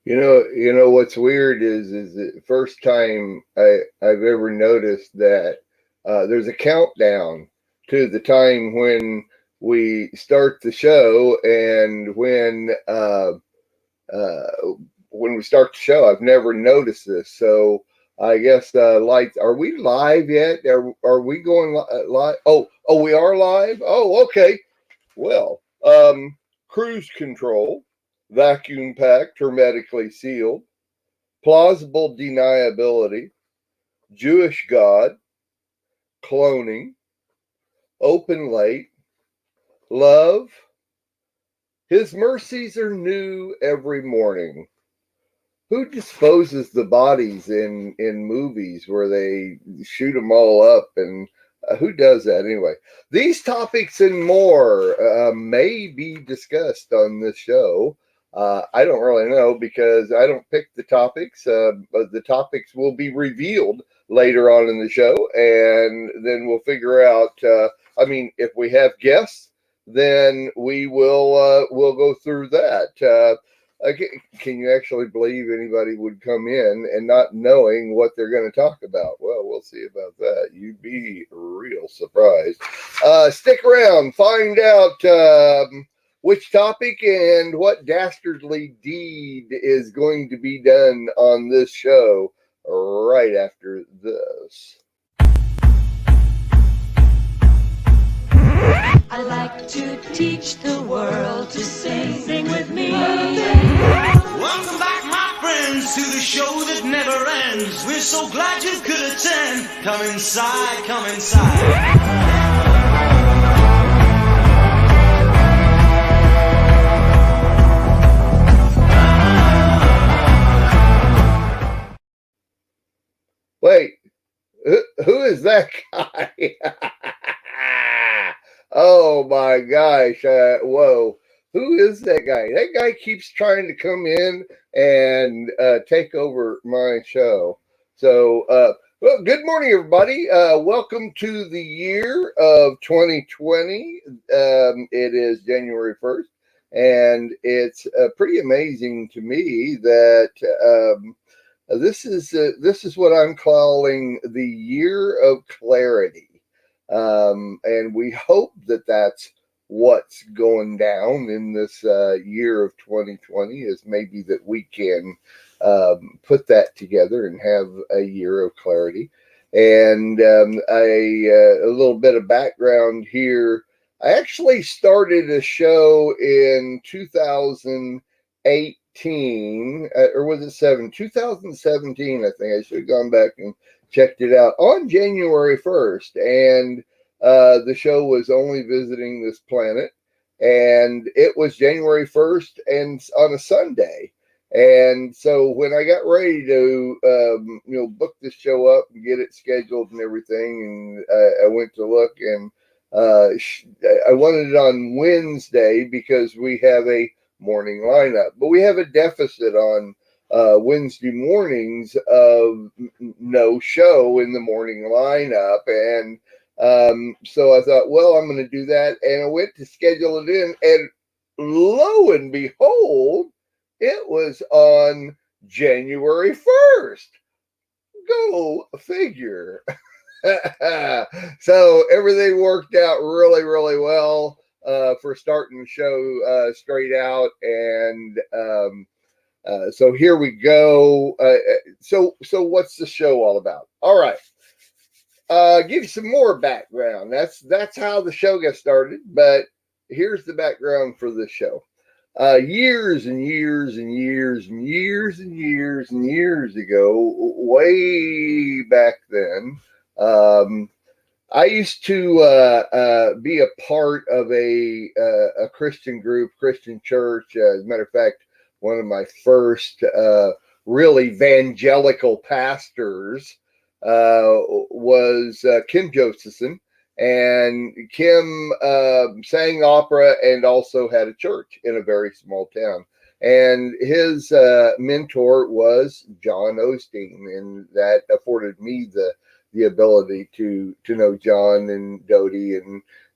You know what's weird is the first time I've ever noticed that there's a countdown to the time we start the show and uh, when we start the show. I've never noticed this, so I guess lights. Are we live yet? Are we going live? Oh, we are live. Oh, okay. Well, cruise control, vacuum packed, hermetically sealed, plausible deniability, Jewish God, cloning, open late, love. His mercies are new every morning. Who disposes the bodies in movies where they shoot them all up, and who does that anyway? These topics and more may be discussed on this show. I don't really know because I don't pick the topics, but the topics will be revealed later on in the show, and then we'll figure out. I mean, if we have guests, then we'll go through that. Can you actually believe anybody would come in and not knowing what they're going to talk about? Well, we'll see about that. You'd be real surprised. Stick around, find out which topic and what dastardly deed is going to be done on this show right after this. I like to teach the world to sing. Sing with me. Welcome back, my friends, to the show that never ends. We're so glad you could attend. Come inside, come inside. Wait, who is that guy? Oh my gosh. Whoa. Who is that guy? That guy keeps trying to come in and take over my show. So, well, good morning, everybody. Welcome to the year of 2020. It is January 1st, and it's pretty amazing to me that this is what I'm calling the year of clarity. And we hope that that's what's going down in this year of 2020 is maybe that we can put that together and have a year of clarity. And a little bit of background here. I actually started a show in 2018, or was it 2017? I think I should have gone back and checked it out on January 1st. And the show was only visiting this planet. And it was January 1st and on a Sunday. And so when I got ready to, book this show up and get it scheduled and everything, and I went to look, and I wanted it on Wednesday because we have a morning lineup, but we have a deficit on Wednesday mornings of no show in the morning lineup. And so I thought, well, I'm going to do that. And I went to schedule it in, and lo and behold, it was on January 1st. Go figure. So everything worked out really, really well for starting the show straight out. And so here we go. So what's the show all about? All right. Give you some more background. That's how the show got started. But here's the background for the show. Years and years and years and years and years and years ago, way back then, I used to be a part of a Christian group, Christian church. As a matter of fact, one of my first real evangelical pastors was Kim Josephson. And Kim sang opera and also had a church in a very small town. And his mentor was John Osteen, and that afforded me the ability to know John and Dodie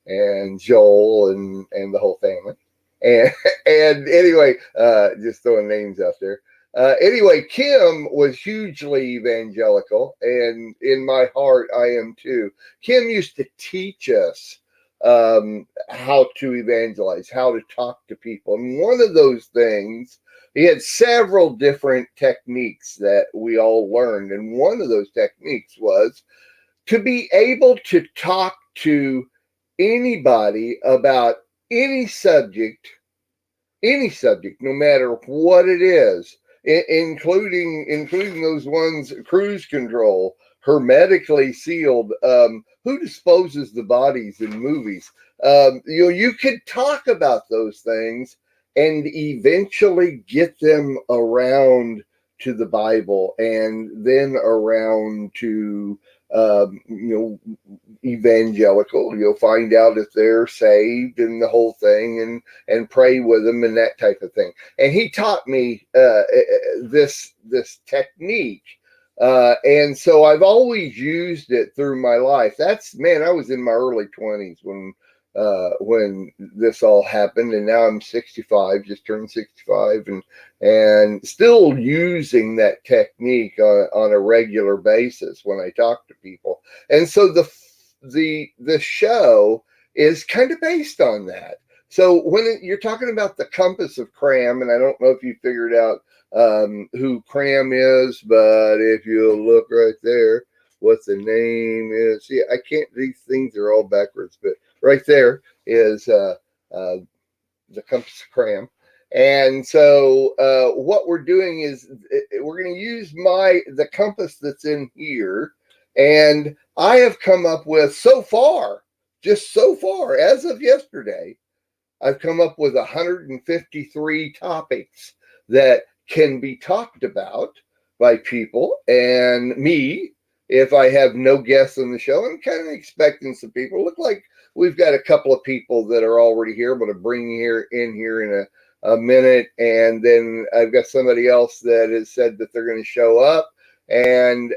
and Joel and the whole family. And and anyway, just throwing names out there. Anyway, Kim was hugely evangelical, and in my heart, I am too. Kim used to teach us how to evangelize, how to talk to people. And one of those things, he had several different techniques that we all learned. And one of those techniques was to be able to talk to anybody about any subject, no matter what it is, including those ones, cruise control, hermetically sealed, who disposes the bodies in movies. You could talk about those things and eventually get them around to the Bible and then around to evangelical. You'll find out if they're saved and the whole thing, and pray with them and that type of thing. And he taught me this technique, and so I've always used it through my life. I was in my early 20s when this all happened, and now I'm 65, just turned 65, and still using that technique on a regular basis when I talk to people. And so the show is kind of based on that. So when you're talking about the compass of kraM, and I don't know if you figured out who kraM is, but if you look right there, what the name is. See, I can't, these things are all backwards, but right there is the compass of kraM. And so what we're doing is we're going to use the compass that's in here. And I have come up with just so far, as of yesterday, I've come up with 153 topics that can be talked about by people and me if I have no guests on the show. I'm kind of expecting some people. Look like we've got a couple of people that are already here. I'm going to bring you in in a minute. And then I've got somebody else that has said that they're going to show up. And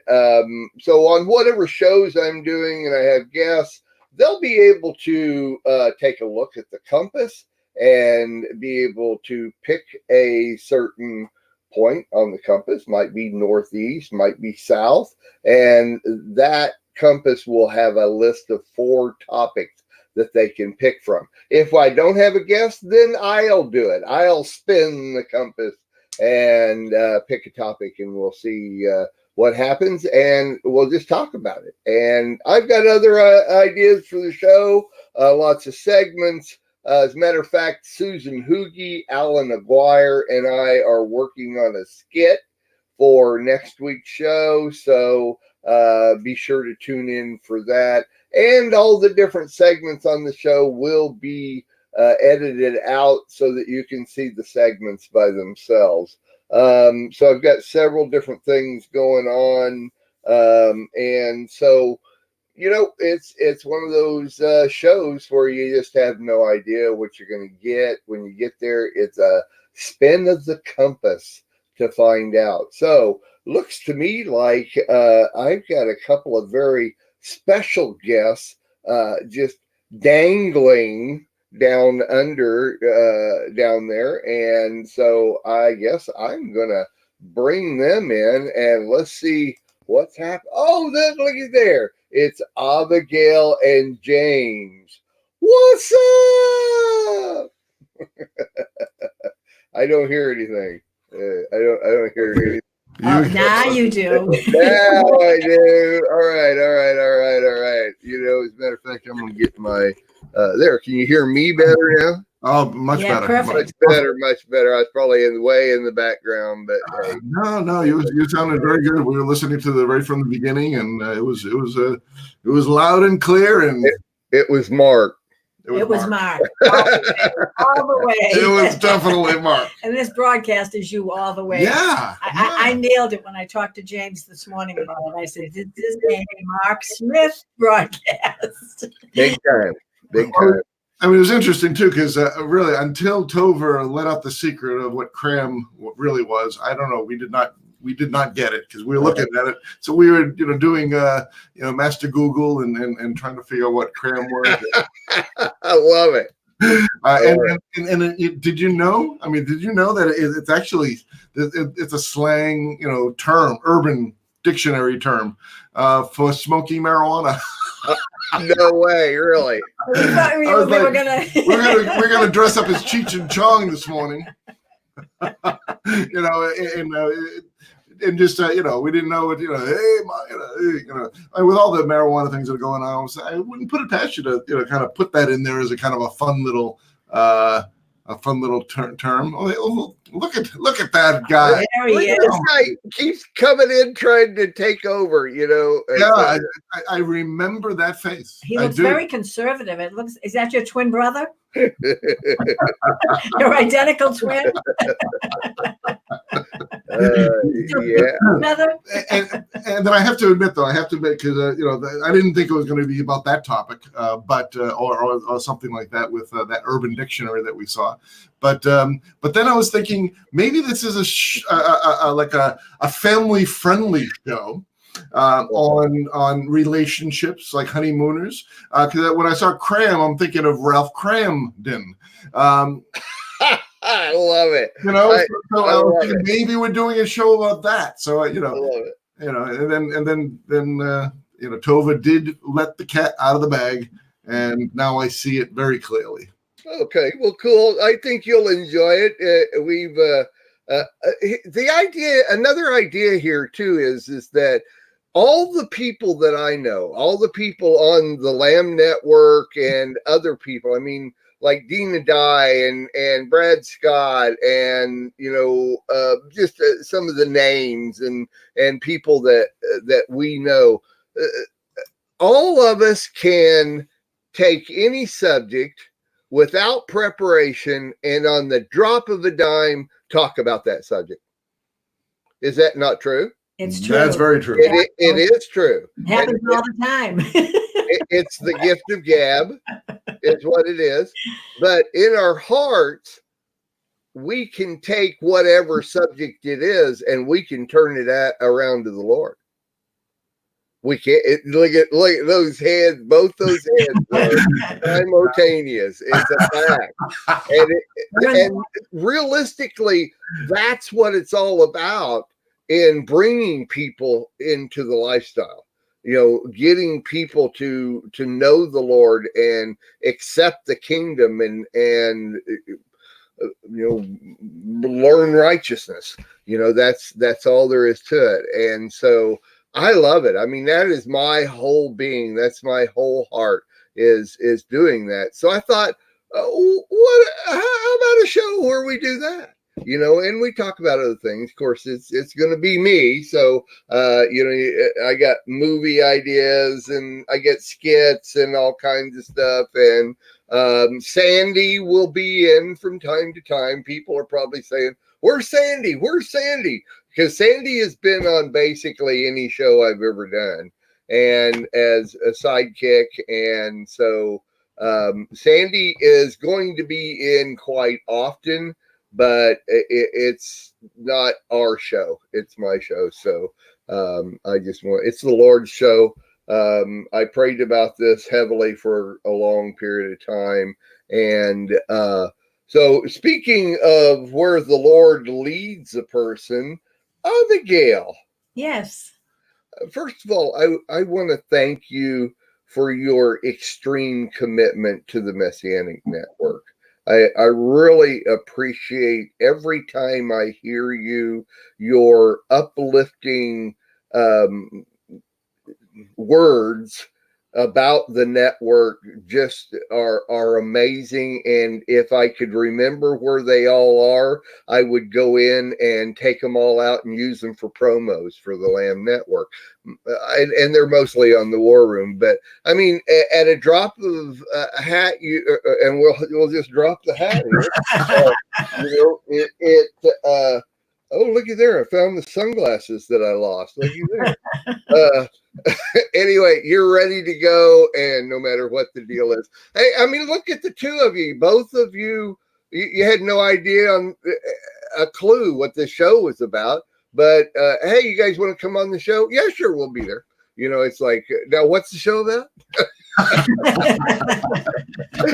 so on whatever shows I'm doing and I have guests, they'll be able to take a look at the compass and be able to pick a certain point on the compass. Might be northeast, might be south, and that compass will have a list of 4 topics that they can pick from. If I don't have a guest, then I'll do it. I'll spin the compass and pick a topic, and we'll see what happens, and we'll just talk about it. And I've got other ideas for the show, lots of segments. As a matter of fact, Susan Hoogie, Alan Aguirre, and I are working on a skit for next week's show. So be sure to tune in for that. And all the different segments on the show will be edited out so that you can see the segments by themselves. So I've got several different things going on. And so, it's one of those shows where you just have no idea what you're going to get. When you get there, it's a spin of the compass to find out. So looks to me like I've got a couple of very special guests just dangling down there. And so I guess I'm going to bring them in and let's see what's happening. Oh, look at there. It's Abigail and James. What's up? I don't hear anything. I don't hear anything. Now you do. Now I do. All right. As a matter of fact, I'm going to get my there. Can you hear me better now? Oh, much better. Perfect. Much better. I was probably way in the background, but hey. No, you sounded very good. We were listening to right from the beginning, and it was loud and clear, and it was Mark. It was Mark. All the way. It was definitely Mark. And this broadcast is you all the way. Yeah. I nailed it when I talked to James this morning about it. I said, "This is a Mark Smith broadcast." Big time. I mean, it was interesting too, because really, until Tover let out the secret of what kraM really was, I don't know. We did not get it because we were looking at it. So we were, doing, Master Google and trying to figure out what kraM was. I love it. Did you know? I mean, did you know that it's actually it's a slang, term, urban dictionary term for smoking marijuana? No way, really. We're gonna dress up as Cheech and Chong this morning. And just we didn't know what with all the marijuana things that are going on, I wouldn't put it past you to kind of put that in there as a kind of a fun little term. Oh, look at that guy. This guy keeps coming in trying to take over. Yeah, I remember that face. He looks very conservative. Is that your twin brother? Your identical twin? Yeah. And then I have to admit, because I didn't think it was going to be about that topic, but or something like that with that urban dictionary that we saw. But then I was thinking maybe this is a family friendly show. On relationships like honeymooners, because when I saw kraM, I'm thinking of Ralph Cramden. I love it. So I was thinking maybe we're doing a show about that. So I love it. And then Tova did let the cat out of the bag, and now I see it very clearly. Okay, well, cool. I think you'll enjoy it. We've the idea. Another idea here too is that all the people that I know, all the people on the Lamb Network and other people, I mean, like Dina Dye and Brad Scott and, just some of the names and people that we know, all of us can take any subject without preparation and on the drop of a dime, talk about that subject. Is that not true? It's true. That's very true. It is true. It happens all the time. It's the gift of gab. It's what it is. But in our hearts, we can take whatever subject it is and we can turn it around to the Lord. We can't look at those heads. Both those heads are simultaneous. It's a fact, and realistically, that's what it's all about in bringing people into the lifestyle. Getting people to know the Lord and accept the kingdom and learn righteousness. That's all there is to it, and so. I love it. I mean, that is my whole being. That's my whole heart is doing that. So I thought, how about a show where we do that? And we talk about other things. Of course, it's going to be me. So, I got movie ideas and I get skits and all kinds of stuff. And Sandy will be in from time to time. People are probably saying, "Where's Sandy? Where's Sandy?" Because Sandy has been on basically any show I've ever done, and as a sidekick. And so Sandy is going to be in quite often, but it's not our show. It's my show. So it's the Lord's show. I prayed about this heavily for a long period of time. And so speaking of where the Lord leads a person, Abigail. Yes. First of all, I want to thank you for your extreme commitment to the Messianic Network. I really appreciate every time I hear you, your uplifting words about the network just are amazing. And if I could remember where they all are, I would go in and take them all out and use them for promos for the Lamb Network. And they're mostly on the War Room. But I mean, at a drop of a hat, and we'll just drop the hat here. Oh, looky there. I found the sunglasses that I lost. Looky there. Anyway, you're ready to go, and no matter what the deal is. Hey, I mean, look at the two of you. Both of you had no idea on a clue what this show was about. But, hey, you guys want to come on the show? Yeah, sure, we'll be there. It's like, now what's the show about? So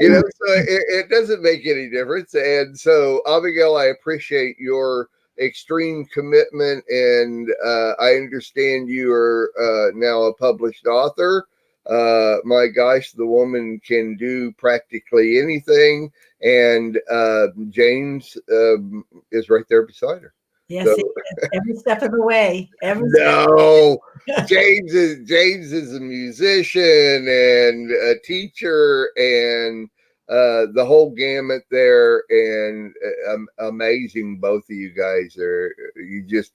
it doesn't make any difference. And so, Abigail, I appreciate your extreme commitment, and I understand you are now a published author. My gosh, the woman can do practically anything, and James is right there beside her. Yes, So, he is. Every step of the way. no, James is a musician and a teacher and the whole gamut there, and amazing. Both of you guys are. You just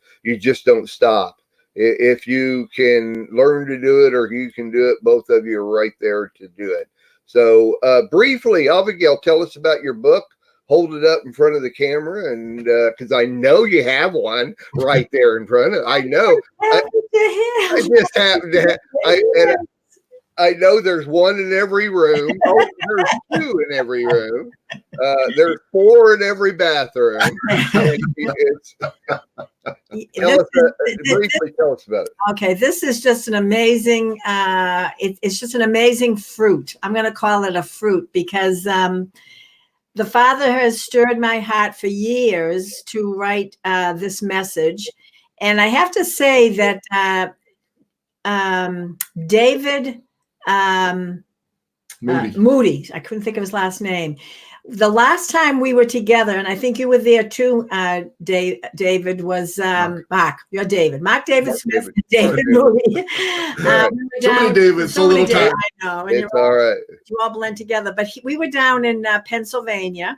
don't stop. If you can learn to do it, or you can do it, both of you are right there to do it. So briefly, Abigail, tell us about your book. Hold it up in front of the camera, and because I know you have one right there in front of. I know. I just happen to. I know there's one in every room. Oh, there's two in every room. There's 4 in every bathroom. Briefly tell us about it. Okay, this is just an amazing. It's just an amazing fruit. I'm going to call it a fruit because the Father has stirred my heart for years to write this message, and I have to say that David. Moody. I couldn't think of his last name. The last time we were together, and I think you were there too, David, was Mark. You're David. Mark David Smith, David Moody. So many Davids, so little time. I know. It's all right. You all blend together. But we were down in Pennsylvania,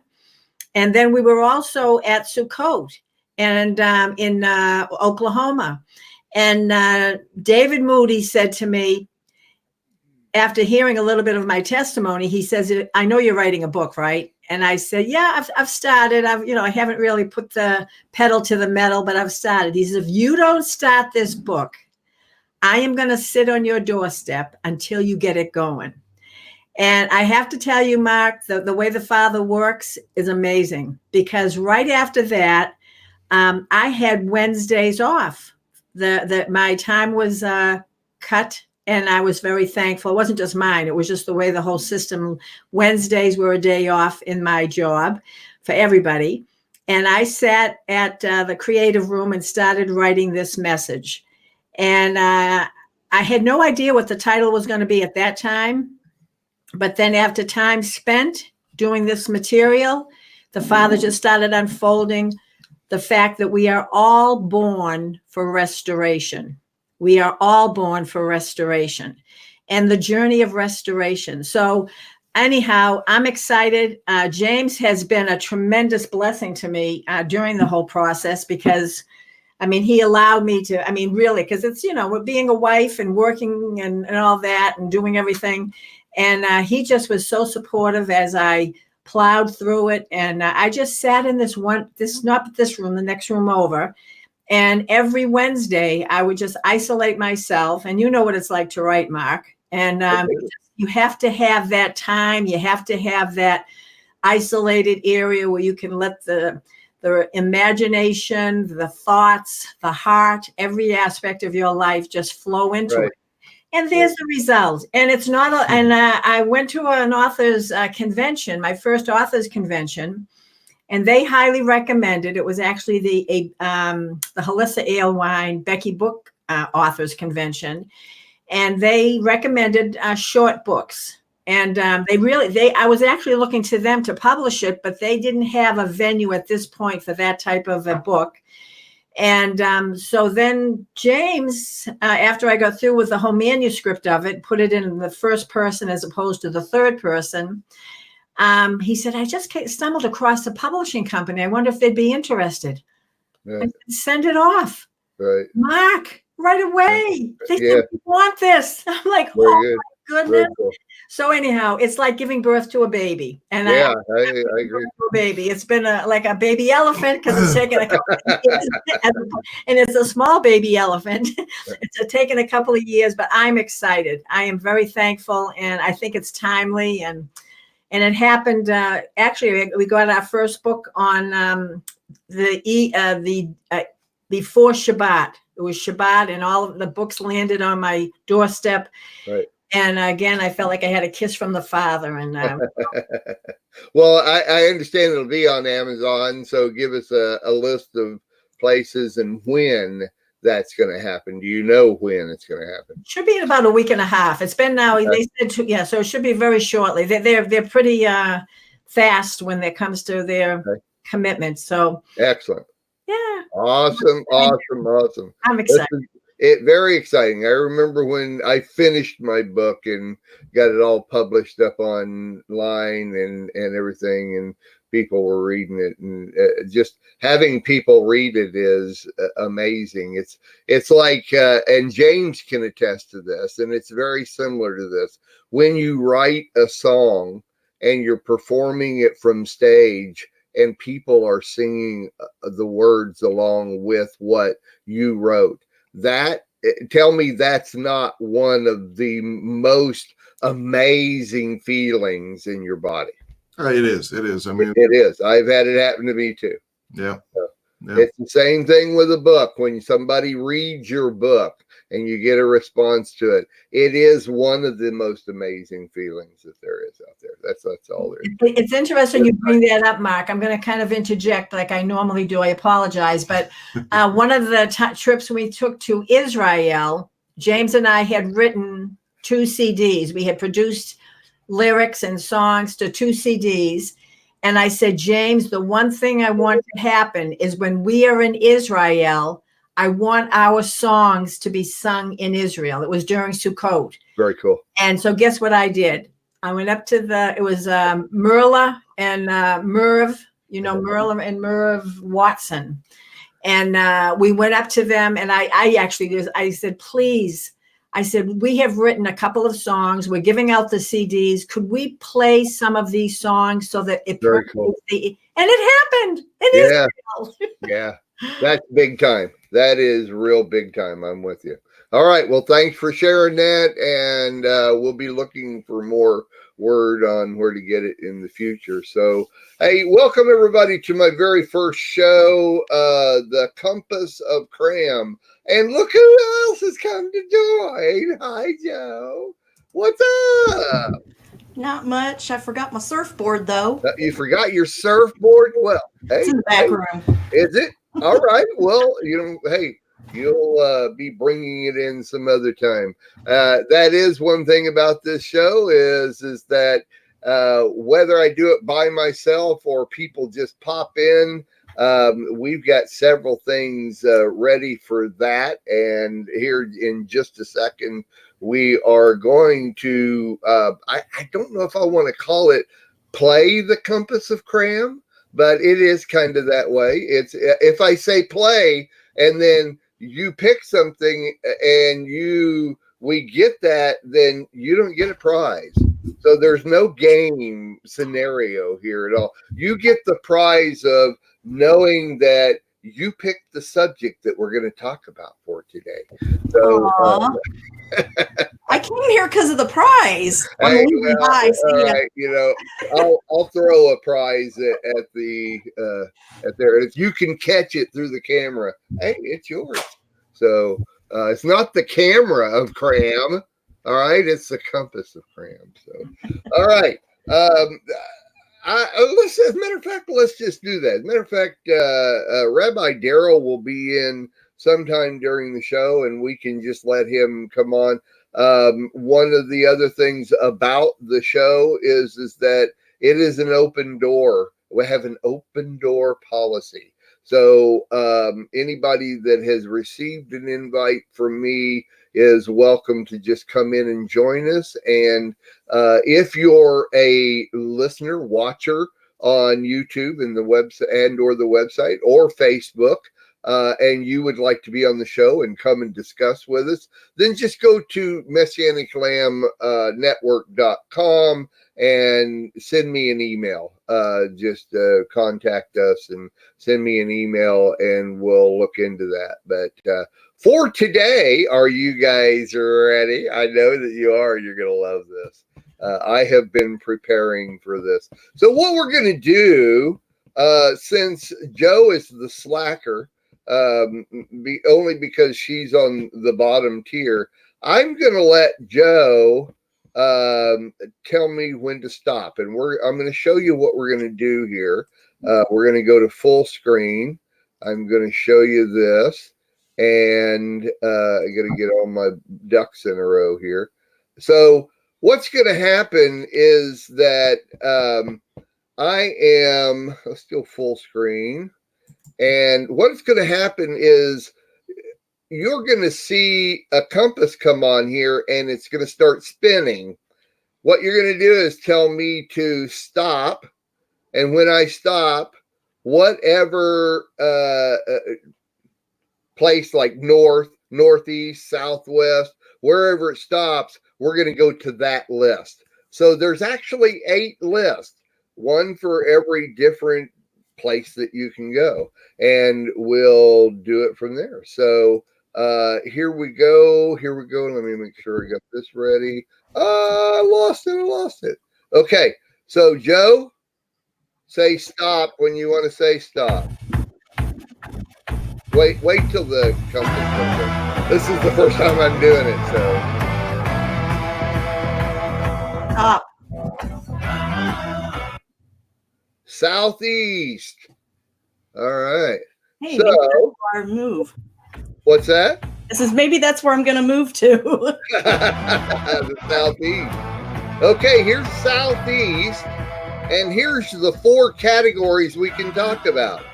and then we were also at Sukkot and in Oklahoma. And David Moody said to me, after hearing a little bit of my testimony, he says, I know you're writing a book, right? And I said, yeah, I've started. I haven't really put the pedal to the metal, but I've started. He says, if you don't start this book, I am going to sit on your doorstep until you get it going. And I have to tell you, Mark, the way the Father works is amazing, because right after that, I had Wednesdays off. My time was cut. And I was very thankful. It wasn't just mine. It was just the way the whole system. Wednesdays were a day off in my job for everybody. And I sat at the creative room and started writing this message. And I had no idea what the title was going to be at that time. But then after time spent doing this material, the Father just started unfolding the fact that we are all born for restoration. We are all born for restoration and the journey of restoration. So anyhow, I'm excited. James has been a tremendous blessing to me during the whole process, because, he allowed me to, really, because it's, we're being a wife and working and all that and doing everything. And he just was so supportive as I plowed through it. And I just sat in not this room, the next room over. And every Wednesday, I would just isolate myself. And you know what it's like to write, Mark. And you have to have that time. You have to have that isolated area where you can let the imagination, the thoughts, the heart, every aspect of your life just flow into it. And there's the result. And it's not, I went to an author's convention, my first author's convention. And they highly recommended. It was actually the Halissa Ale Wine Becky Book Authors Convention, and they recommended short books. And I was actually looking to them to publish it, but they didn't have a venue at this point for that type of a book. And so then James, after I got through with the whole manuscript of it, put it in the first person as opposed to the third person. He said, I just stumbled across a publishing company. I wonder if they'd be interested. Yeah. I said, send it off. Right. Mark, right away. They said, we want this. I'm like, my goodness. Cool. So anyhow, it's like giving birth to a baby. And I agree. A baby. It's been like a baby elephant, because it's taken a couple of years. And it's a small baby elephant. It's taken a couple of years, but I'm excited. I am very thankful, and I think it's timely. And it happened. Actually, we got our first book on before Shabbat. It was Shabbat, and all of the books landed on my doorstep. Right. And again, I felt like I had a kiss from the Father. And Well, I understand it'll be on Amazon. So give us a list of places and when that's going to happen. Do you know when it's going to happen? Should be in about a week and a half. It's been now. They said yeah, so it should be very shortly. They're pretty fast when it comes to their commitments. So excellent. Yeah. Awesome. I'm excited. Very exciting. I remember when I finished my book and got it all published up online and everything, and people were reading it, and just having people read it is amazing. It's like, and James can attest to this, and it's very similar to this. When you write a song and you're performing it from stage, and people are singing the words along with what you wrote, tell me that's not one of the most amazing feelings in your body. It is. I mean, it is. I've had it happen to me too. Yeah. It's the same thing with a book. When somebody reads your book and you get a response to it, it is one of the most amazing feelings that there is out there. That's all there is. It's interesting you bring that up, Mark. I'm going to kind of interject like I normally do. I apologize. But one of the trips we took to Israel, James and I had written 2 CDs. We had produced lyrics and songs to 2 CDs. And I said, James, the one thing I want to happen is when we are in Israel, I want our songs to be sung in Israel. It was during Sukkot. Very cool. And so guess what I did? I went up to it was Merla and Merv, Merla and Merv Watson. And we went up to them, and I said, please, I said, we have written a couple of songs. We're giving out the CDs. Could we play some of these songs so that it very cool. And it happened in Israel. Yeah, that's big time. That is real big time. I'm with you. All right. Well, thanks for sharing that. And we'll be looking for more word on where to get it in the future. So, hey, welcome everybody to my very first show, The Compass of kraM. And look who else has come to join. Hi, Joe. What's up? Not much. I forgot my surfboard, though. You forgot your surfboard? Well, hey, it's in the back room. Is it? All right. Well, hey, you'll be bringing it in some other time. That is one thing about this show is that whether I do it by myself or people just pop in, we've got several things ready for that. And here in just a second, we are going to, I don't know if I want to call it play the Compass of kraM, but it is kind of that way. It's if I say play and then you pick something and we get that, then you don't get a prize. So there's no game scenario here at all. You get the prize of knowing that you picked the subject that we're going to talk about for today. So I came here because of the prize. Hey, I'll throw a prize at there. If you can catch it through the camera, hey, it's yours. So it's not the camera of kraM. All right, it's the compass of kraM. So, all right. As a matter of fact, let's just do that. As a matter of fact, Rabbi Daryl will be in sometime during the show, and we can just let him come on. One of the other things about the show is that it is an open door. We have an open door policy. So anybody that has received an invite from me is welcome to just come in and join us. And if you're a listener, watcher on YouTube and the website or the website or Facebook, and you would like to be on the show and come and discuss with us, then just go to MessianicLambNetwork.com and send me an email. Just contact us and send me an email and we'll look into that. But for today, are you guys ready? I know that you are. You're going to love this. I have been preparing for this. So what we're going to do, since Joe is the slacker, only because she's on the bottom tier, I'm going to let Joe tell me when to stop. And I'm going to show you what we're going to do here. We're going to go to full screen. I'm going to show you this, and I got to get all my ducks in a row here. So what's going to happen is that let's do full screen. And what's going to happen is you're going to see a compass come on here, and it's going to start spinning. What you're going to do is tell me to stop. And when I stop, whatever place like north, northeast, southwest, wherever it stops, we're going to go to that list. So there's actually 8 lists, one for every different place that you can go, and we'll do it from there. So here we go. Let me make sure I got this ready. I lost it. Okay, so Joe, say stop when you want to say stop. Wait till the compass comes in. This is the first time I'm doing it, so. Stop. Southeast. All right. Hey, So, maybe that's our move. What's that? Maybe that's where I'm going to move to. The southeast. Okay, here's southeast, and here's the 4 categories we can talk about.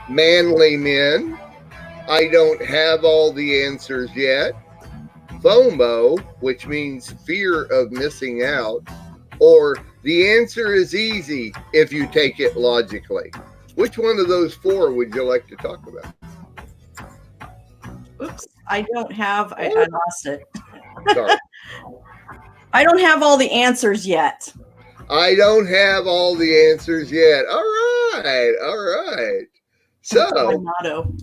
Manly men. I don't have all the answers yet. FOMO, which means fear of missing out, or the answer is easy if you take it logically. Which one of those 4 would you like to talk about? Oops, I lost it. Sorry. I don't have all the answers yet. I don't have all the answers yet. All right. So, my motto.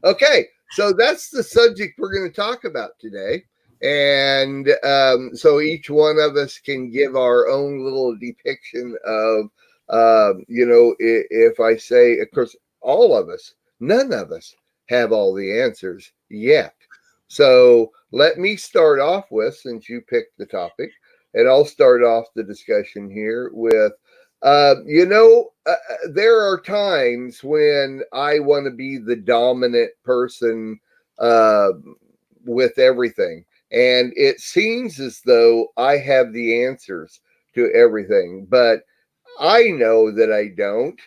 Okay, so that's the subject we're going to talk about today. And so each one of us can give our own little depiction of, if I say, of course, all of us, none of us have all the answers yet. So let me start off with, since you picked the topic, and I'll start off the discussion here with, there are times when I want to be the dominant person with everything. And it seems as though I have the answers to everything, but I know that I don't.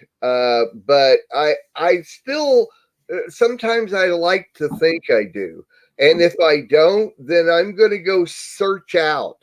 But I still, sometimes I like to think I do. And if I don't, then I'm going to go search out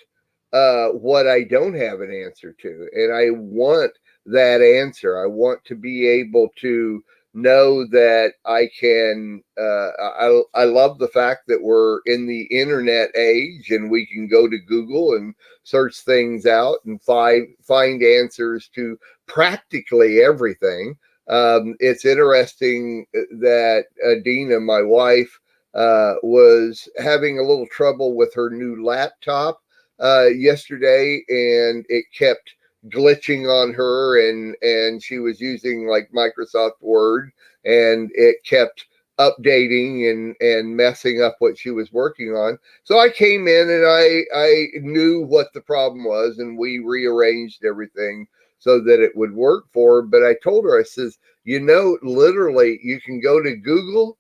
what I don't have an answer to. And I want that answer. I want to be able to know that I can, I love the fact that we're in the internet age and we can go to Google and search things out and find answers to practically everything. It's interesting that Adina, my wife, was having a little trouble with her new laptop yesterday, and it kept glitching on her, and she was using like Microsoft Word, and it kept updating and messing up what she was working on. So I came in and I knew what the problem was, and we rearranged everything so that it would work for her. But I told her, I says, literally you can go to Google,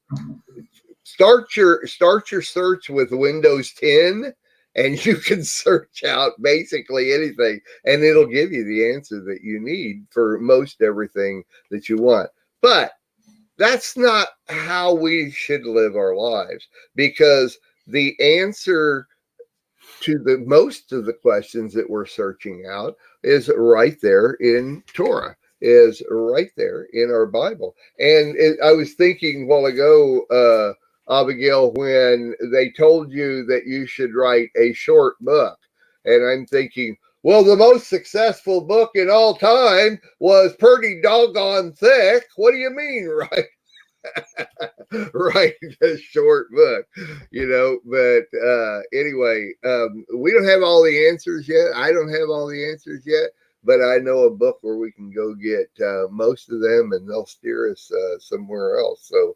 start your search with Windows 10, and you can search out basically anything, and it'll give you the answer that you need for most everything that you want. But that's not how we should live our lives, because the answer to the most of the questions that we're searching out is right there in Torah, is right there in our Bible. And I was thinking a while ago, Abigail, when they told you that you should write a short book. And I'm thinking, well, the most successful book in all time was pretty doggone thick. What do you mean, right? Write a short book, but anyway, we don't have all the answers yet. I don't have all the answers yet, but I know a book where we can go get most of them, and they'll steer us somewhere else. So,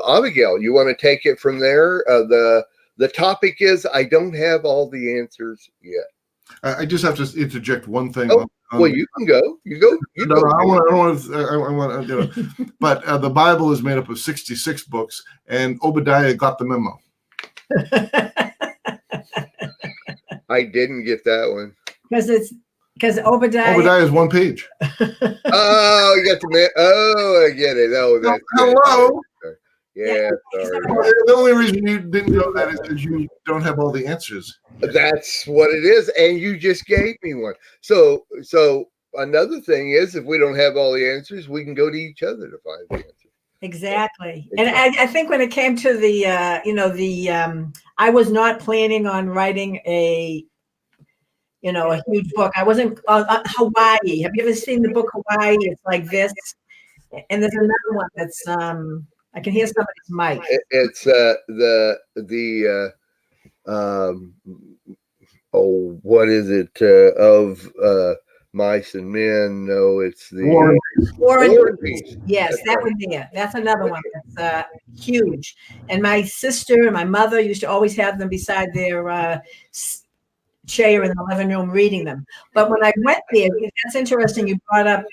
Abigail, you want to take it from there? The topic is, I don't have all the answers yet. I just have to interject one thing. Oh, well, you can go. You go. You No, go. I want to. But the Bible is made up of 66 books, and Obadiah got the memo. I didn't get that one. Because Obadiah is one page. Oh, you got the I get it. Oh, that's hello. Yeah, sorry. The only reason you didn't know that is because you don't have all the answers. That's what it is, and you just gave me one. So another thing is, if we don't have all the answers, we can go to each other to find the answer. Exactly. And I think when it came to the, I was not planning on writing a huge book. I wasn't, Hawaii. Have you ever seen the book Hawaii? It's like this. And there's another one that's, I can hear somebody's mic. It's what is it? Of Mice and Men. No, it's the War and Peace. Yes, that one there. That's another one that's huge. And my sister and my mother used to always have them beside their chair in the living room reading them. But when I went there, that's interesting. You brought up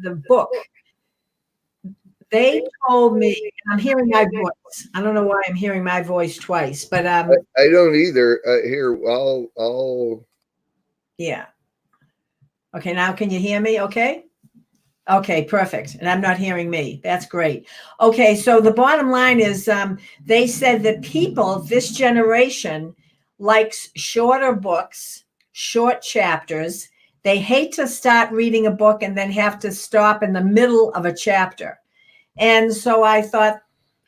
the book. They told me, I'm hearing my voice. I don't know why I'm hearing my voice twice, but I don't either. Here, I'll. Yeah. Okay, now can you hear me? Okay. Okay, perfect. And I'm not hearing me. That's great. Okay, so the bottom line is they said that people, this generation, likes shorter books, short chapters. They hate to start reading a book and then have to stop in the middle of a chapter. And so I thought,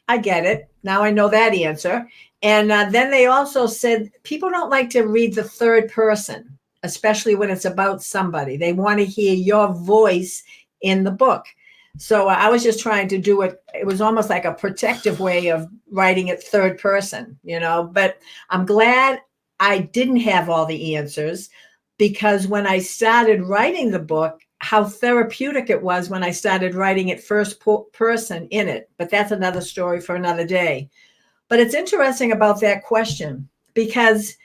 I get it. Now I know that answer. And then they also said people don't like to read the third person, especially when it's about somebody. They want to hear your voice in the book. So I was just trying to do it. It was almost like a protective way of writing it third person, but I'm glad I didn't have all the answers, because when I started writing the book, how therapeutic it was when I started writing it first person in it. But that's another story for another day. But it's interesting about that question, because,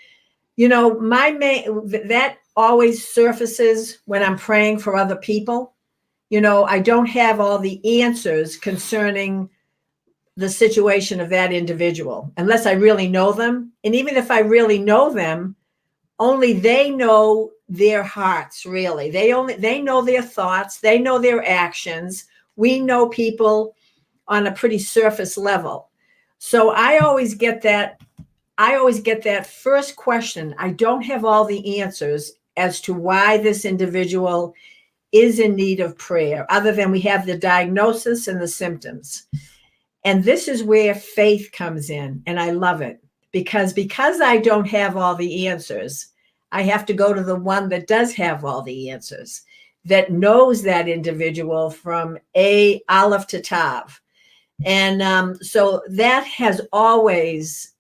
that always surfaces when I'm praying for other people. I don't have all the answers concerning the situation of that individual unless I really know them. And even if I really know them, only they know their hearts, really. They know their thoughts. They know their actions. We know people on a pretty surface level. So I always get that first question. I don't have all the answers as to why this individual is in need of prayer, other than we have the diagnosis and the symptoms. And this is where faith comes in. And I love it because I don't have all the answers, I have to go to the one that does have all the answers, that knows that individual from Aleph to Tav. And so that has always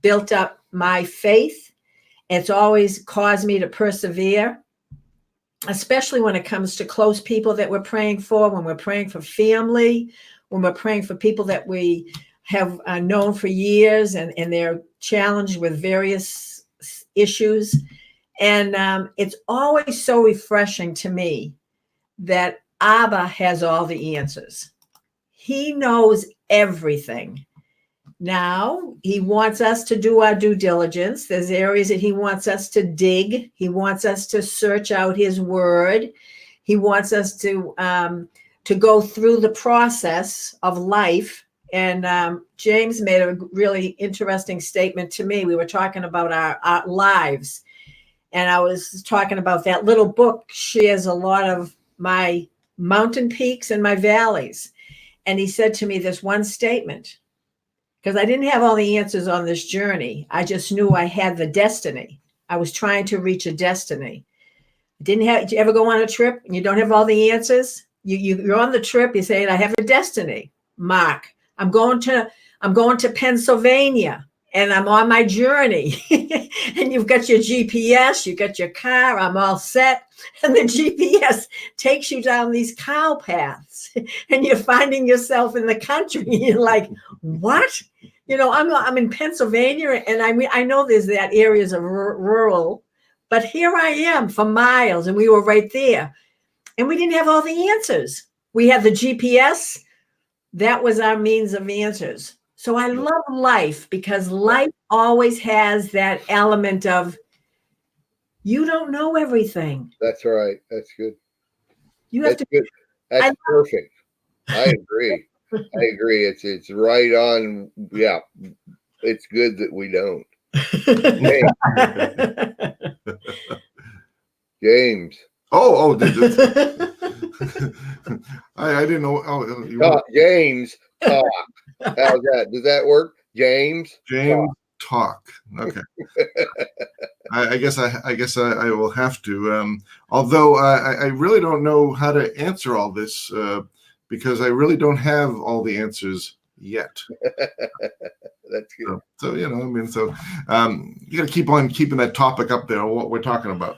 built up my faith. It's always caused me to persevere, especially when it comes to close people that we're praying for, when we're praying for family, when we're praying for people that we have known for years and they're challenged with various issues. And it's always so refreshing to me that Abba has all the answers. He knows everything. Now, he wants us to do our due diligence. There's areas that he wants us to dig. He wants us to search out his word. He wants us to go through the process of life. And James made a really interesting statement to me. We were talking about our lives. And I was talking about that little book shares a lot of my mountain peaks and my valleys. And he said to me this one statement, because I didn't have all the answers on this journey. I just knew I had the destiny. I was trying to reach a destiny. Did you ever go on a trip and you don't have all the answers? You're on the trip. You say, I have a destiny. Mark, I'm going to Pennsylvania and I'm on my journey. And you've got your GPS, you got your car, I'm all set. And the GPS takes you down these cow paths and you're finding yourself in the country. You're like, what? You know, I'm in Pennsylvania, and I know there's that areas of rural, but here I am for miles, and we were right there, and we didn't have all the answers. We had the GPS. That was our means of answers. So I love life because life always has that element of you don't know everything. That's right. That's good. You have That's good. That's perfect. I agree. I agree. It's right on. Yeah. It's good that we don't. James. Oh, I didn't know. Oh, James, talk. How's that? Does that work? James talk. Okay. I guess I will have to. Although I really don't know how to answer all this because I really don't have all the answers yet. That's good. So you know, I mean, so you got to keep on keeping that topic up there, what we're talking about.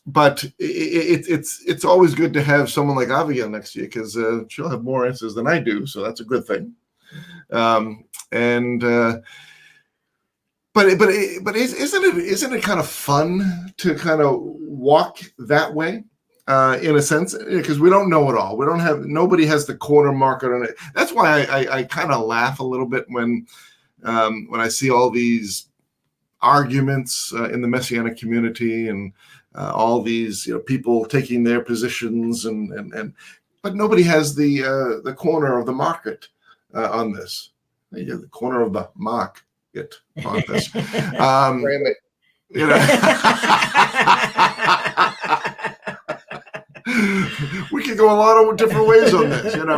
But it's always good to have someone like Abigail next to you because she'll have more answers than I do, so that's a good thing. But isn't it kind of fun to kind of walk that way in a sense because we don't know it all. Nobody has the corner market on it. That's why I kind of laugh a little bit when I see all these arguments in the Messianic community and all these people taking their positions but nobody has the corner of the market on this. The corner of the market on this. We could go a lot of different ways on this, and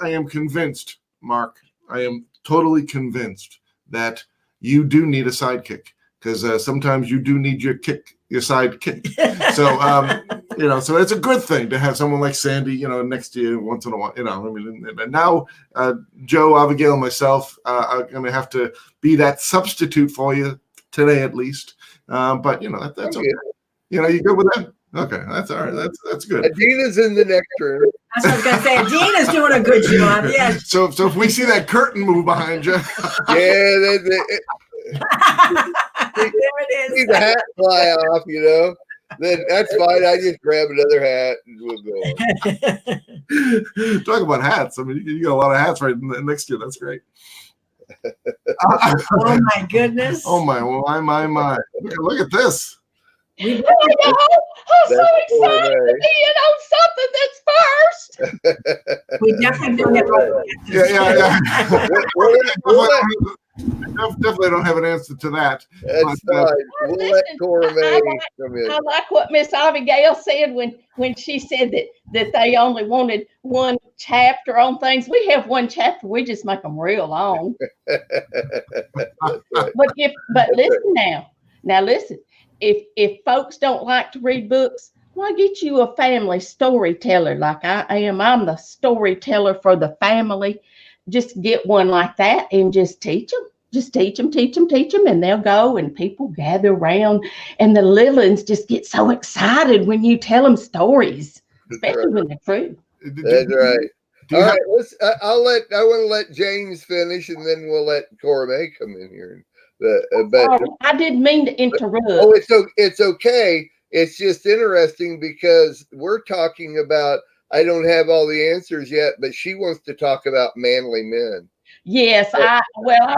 I am convinced, Mark. I am totally convinced that you do need a sidekick. Because sometimes you do need your sidekick. So, so it's a good thing to have someone like Sandy, next to you once in a while. And now Joe, Abigail, and myself are going to have to be that substitute for you today, at least. But that's okay. You good with that? Okay, that's all right. That's good. Adina's in the next room. That's what I was going to say. Adina's doing a good job. Yeah. So if we see that curtain move behind you, there it is. See the hat fly off, then that's fine. I just grab another hat and we'll go on. Talk about hats. I mean, you got a lot of hats right next to you. That's great. Oh my goodness. Oh my, well, my. Look at this. I know. I'm so excited to be in on something that's first. We definitely don't have Yeah. Definitely don't have an answer to that. That's fine. We'll let kraM come in. I like what Miss Abigail said when she said that they only wanted one chapter on things. We have one chapter. We just make them real long. But listen now listen. If folks don't like to read books, why get you a family storyteller like I am? I'm the storyteller for the family. Just get one like that and just teach them. Just teach them, and they'll go and people gather around and the little ones just get so excited when you tell them stories, especially when they're true. That's right. All right, I want to let James finish and then we'll let kraM come in here. I didn't mean to interrupt. Oh, it's okay. It's just interesting because we're talking about, I don't have all the answers yet, but she wants to talk about manly men. Yes, I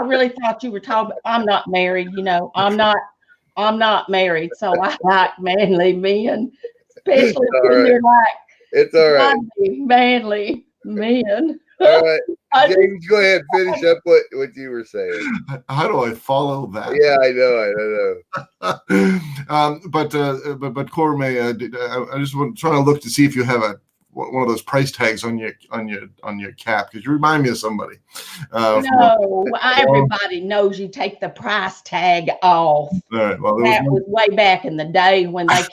really thought you were talking. I'm not married, I'm not married, so I like manly men, especially when they're like it's all right. Manly men. All right, James, go ahead, finish up what you were saying. How do I follow that? Yeah, I know. But kraM, I just want trying to look to see if you have one of those price tags on your cap because you remind me of somebody. No, everybody knows you take the price tag off. All right, well, that was way back in the day when they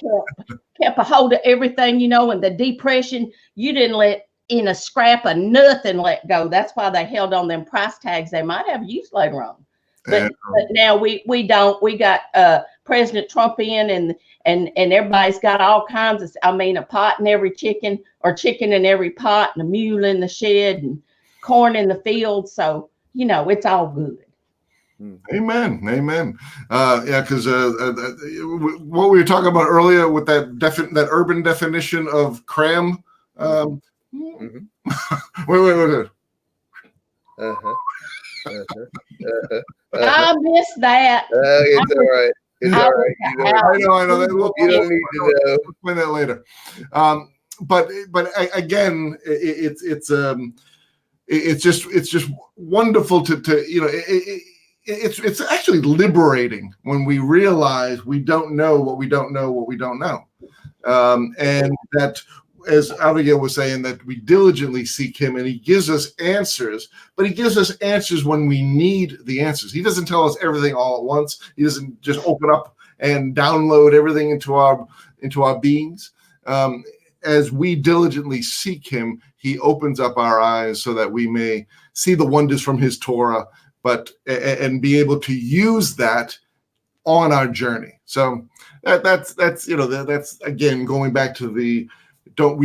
kept a hold of everything, in the Depression. You didn't let in a scrap of nothing let go. That's why they held on them price tags. They might have used later on. But now we don't. We got President Trump in and everybody's got all kinds of, a pot in every chicken or chicken in every pot and a mule in the shed and corn in the field. So it's all good. Amen. Amen. Yeah, because what we were talking about earlier with that urban definition of kraM. Mm-hmm. Wait. Uh-huh. I missed that. It's all right. It's all right. I know that. You don't need to know. We'll explain that later. But again, it's just wonderful to it's actually liberating when we realize we don't know what we don't know what we don't know, and that, as Abigail was saying, that we diligently seek him and he gives us answers, but he gives us answers when we need the answers. He doesn't tell us everything all at once. He doesn't just open up and download everything into our beings. As we diligently seek him, he opens up our eyes so that we may see the wonders from his Torah, and be able to use that on our journey. So that's again going back to we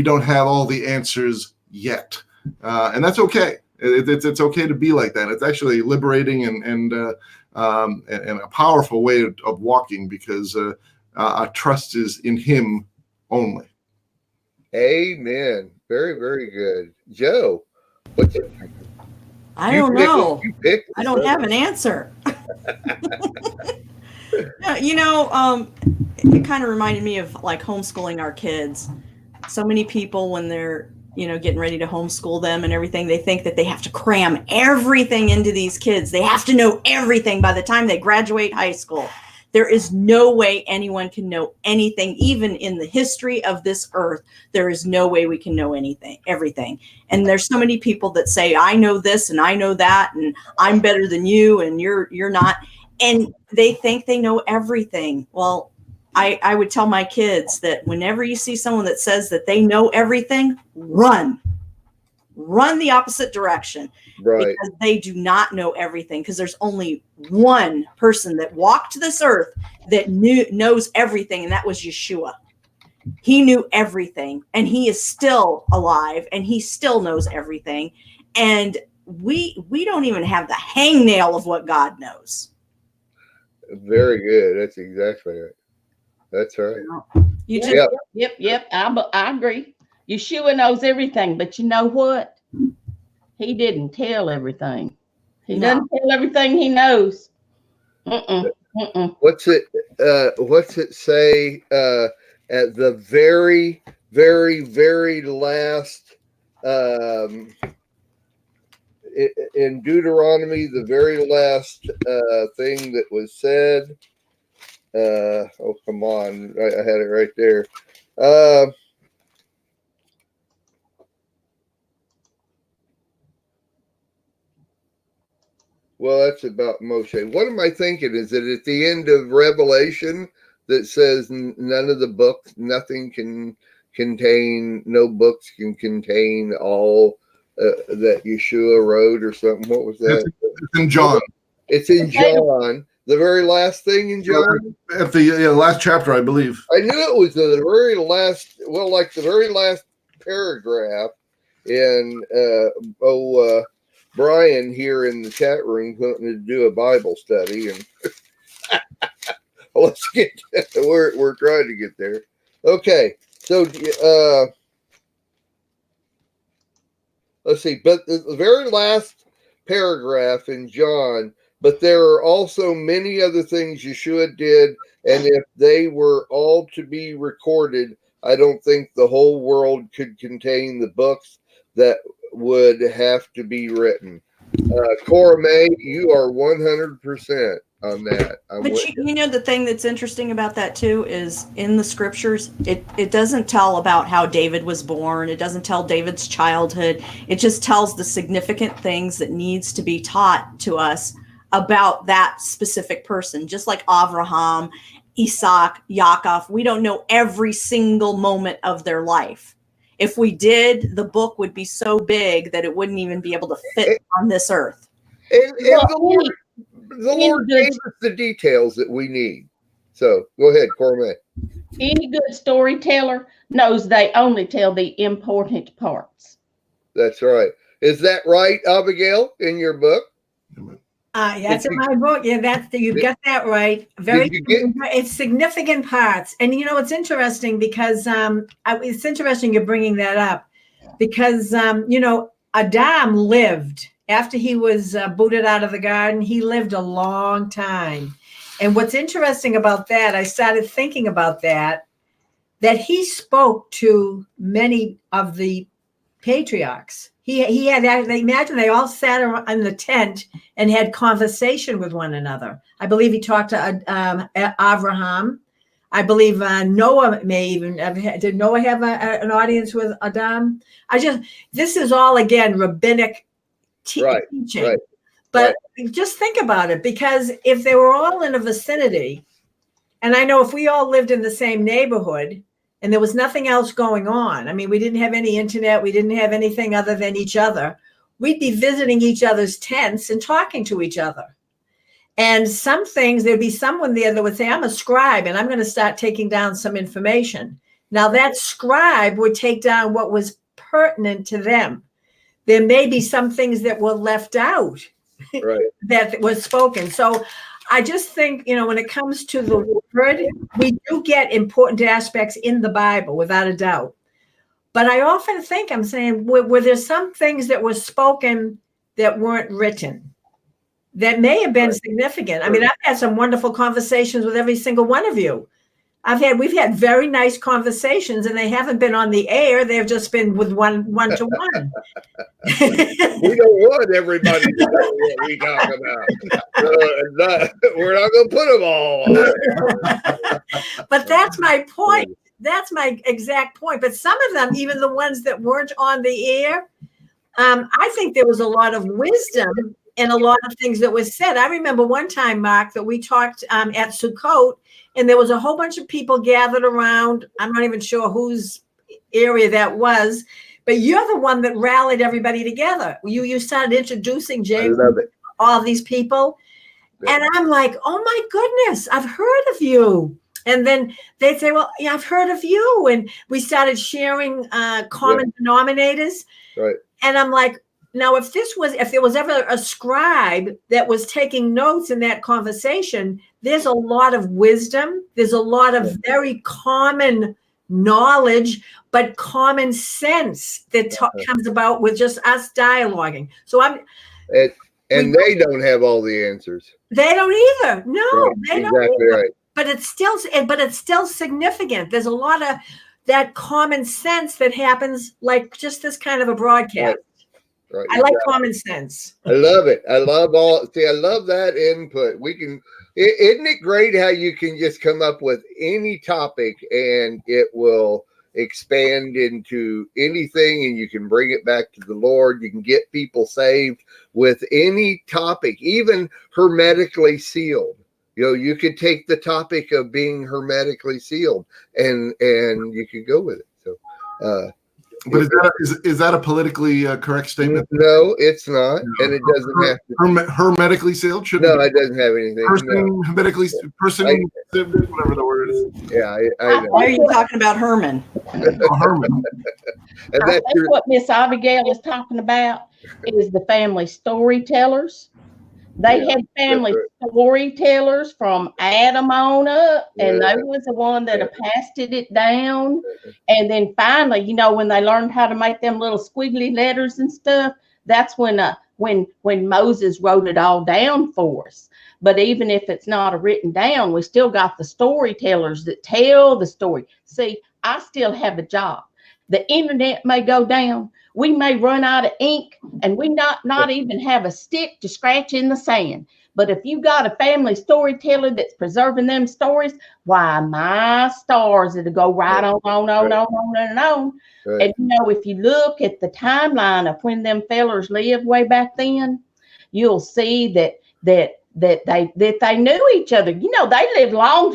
don't have all the answers yet, and that's okay. It's okay to be like that. It's actually liberating and a powerful way of walking, because our trust is in him only. Amen. Very, very good. Joe, what's it? I don't know. I don't have an answer. It kind of reminded me of like homeschooling our kids. So many people, when they're, getting ready to homeschool them and everything, they think that they have to cram everything into these kids. They have to know everything by the time they graduate high school. There is no way anyone can know anything, even in the history of this earth. There is no way we can know everything. And there's so many people that say, I know this and I know that, and I'm better than you and you're not. And they think they know everything. Well, I would tell my kids that whenever you see someone that says that they know everything, run the opposite direction. Right. Because they do not know everything, because there's only one person that walked this earth that knows everything, and that was Yeshua. He knew everything, and he is still alive, and he still knows everything. And we don't even have the hangnail of what God knows. Very good. That's exactly right. That's right. Yep. I agree. Yeshua knows everything, but you know what? He didn't tell everything. He doesn't tell everything he knows. What's it say at the very, very, very last in Deuteronomy, the very last thing that was said? Oh, come on. I had it right there. Well, that's about Moshe. What am I thinking? Is it at the end of Revelation that says none of the books, nothing can contain, no books can contain all that Yeshua wrote or something? What was that? It's in John. It's in John. The very last thing in John? At the last chapter, I believe. I knew it was the very last, like the very last paragraph in, Brian here in the chat room wanting to do a Bible study, and let's get we're trying to get there. Okay, so let's see. But the very last paragraph in John. But there are also many other things Yeshua did, and if they were all to be recorded, I don't think the whole world could contain the books that would have to be written. Cora May, you are 100% on that. But the thing that's interesting about that too is in the scriptures, it doesn't tell about how David was born. It doesn't tell David's childhood. It just tells the significant things that needs to be taught to us about that specific person. Just like Avraham, Isaac, Yaakov, we don't know every single moment of their life. If we did, the book would be so big that it wouldn't even be able to fit on this earth. And the Lord gave us the details that we need. So go ahead, Cormac. Any good storyteller knows they only tell the important parts. That's right. Is that right, Abigail, in your book? That's in my book. Yeah, you've got that right. It's significant parts. And it's interesting because it's interesting you're bringing that up because Adam lived after he was booted out of the garden. He lived a long time. And what's interesting about that, I started thinking about that he spoke to many of the patriarchs. He had, imagine they all sat around in the tent and had conversation with one another. I believe he talked to Abraham. I believe Noah may even did Noah have an audience with Adam? This is all again rabbinic teaching. Right. But just think about it, because if they were all in a vicinity, and I know if we all lived in the same neighborhood, and there was nothing else going on. I mean, we didn't have any internet. We didn't have anything other than each other. We'd be visiting each other's tents and talking to each other. And some things, there'd be someone there that would say, I'm a scribe and I'm going to start taking down some information. Now that scribe would take down what was pertinent to them. There may be some things that were left out that was spoken. So I just think, when it comes to the word, we do get important aspects in the Bible, without a doubt. But I often think, I'm saying, were there some things that were spoken that weren't written that may have been significant? I mean, I've had some wonderful conversations with every single one of you. We've had very nice conversations, and they haven't been on the air. They've just been with one-to-one. We don't want everybody to know what we talk about. We're not going to put them all. But that's my point. That's my exact point. But some of them, even the ones that weren't on the air, I think there was a lot of wisdom in a lot of things that was said. I remember one time, Mark, that we talked at Sukkot, and there was a whole bunch of people gathered around. I'm not even sure whose area that was, but you're the one that rallied everybody together. You started introducing James, all these people. Yeah. And I'm like, oh my goodness, I've heard of you. And then they'd say, well, yeah, I've heard of you. And we started sharing common denominators. Right. And I'm like, now, if there was ever a scribe that was taking notes in that conversation, there's a lot of wisdom. There's a lot of very common knowledge, but common sense that comes about with just us dialoguing. So they don't have all the answers. They don't either. No, they don't exactly either. Right. But it's still significant. There's a lot of that common sense that happens, like just this kind of a broadcast. Right, I like common sense. I love it. I love that input. Isn't it great how you can just come up with any topic and it will expand into anything, and you can bring it back to the Lord. You can get people saved with any topic, even hermetically sealed. You could take the topic of being hermetically sealed and you could go with it. So, but is that a politically correct statement? No, it's not, and it doesn't have to. Hermetically sealed? No, it doesn't have anything. Hermetically, whatever the word is. Yeah, I know. Why are you talking about Herman? Herman. And I think what Miss Abigail is talking about is the family storytellers. They had family storytellers from Adam on up, and they was the one that passed it down. And then finally, when they learned how to make them little squiggly letters and stuff, that's when Moses wrote it all down for us. But even if it's not written down, we still got the storytellers that tell the story. See, I still have a job. The internet may go down. We may run out of ink, and we not even have a stick to scratch in the sand. But if you got a family storyteller that's preserving them stories, why, my stars, it'll go right on. Right. And if you look at the timeline of when them fellers lived way back then, you'll see that they knew each other. They lived a long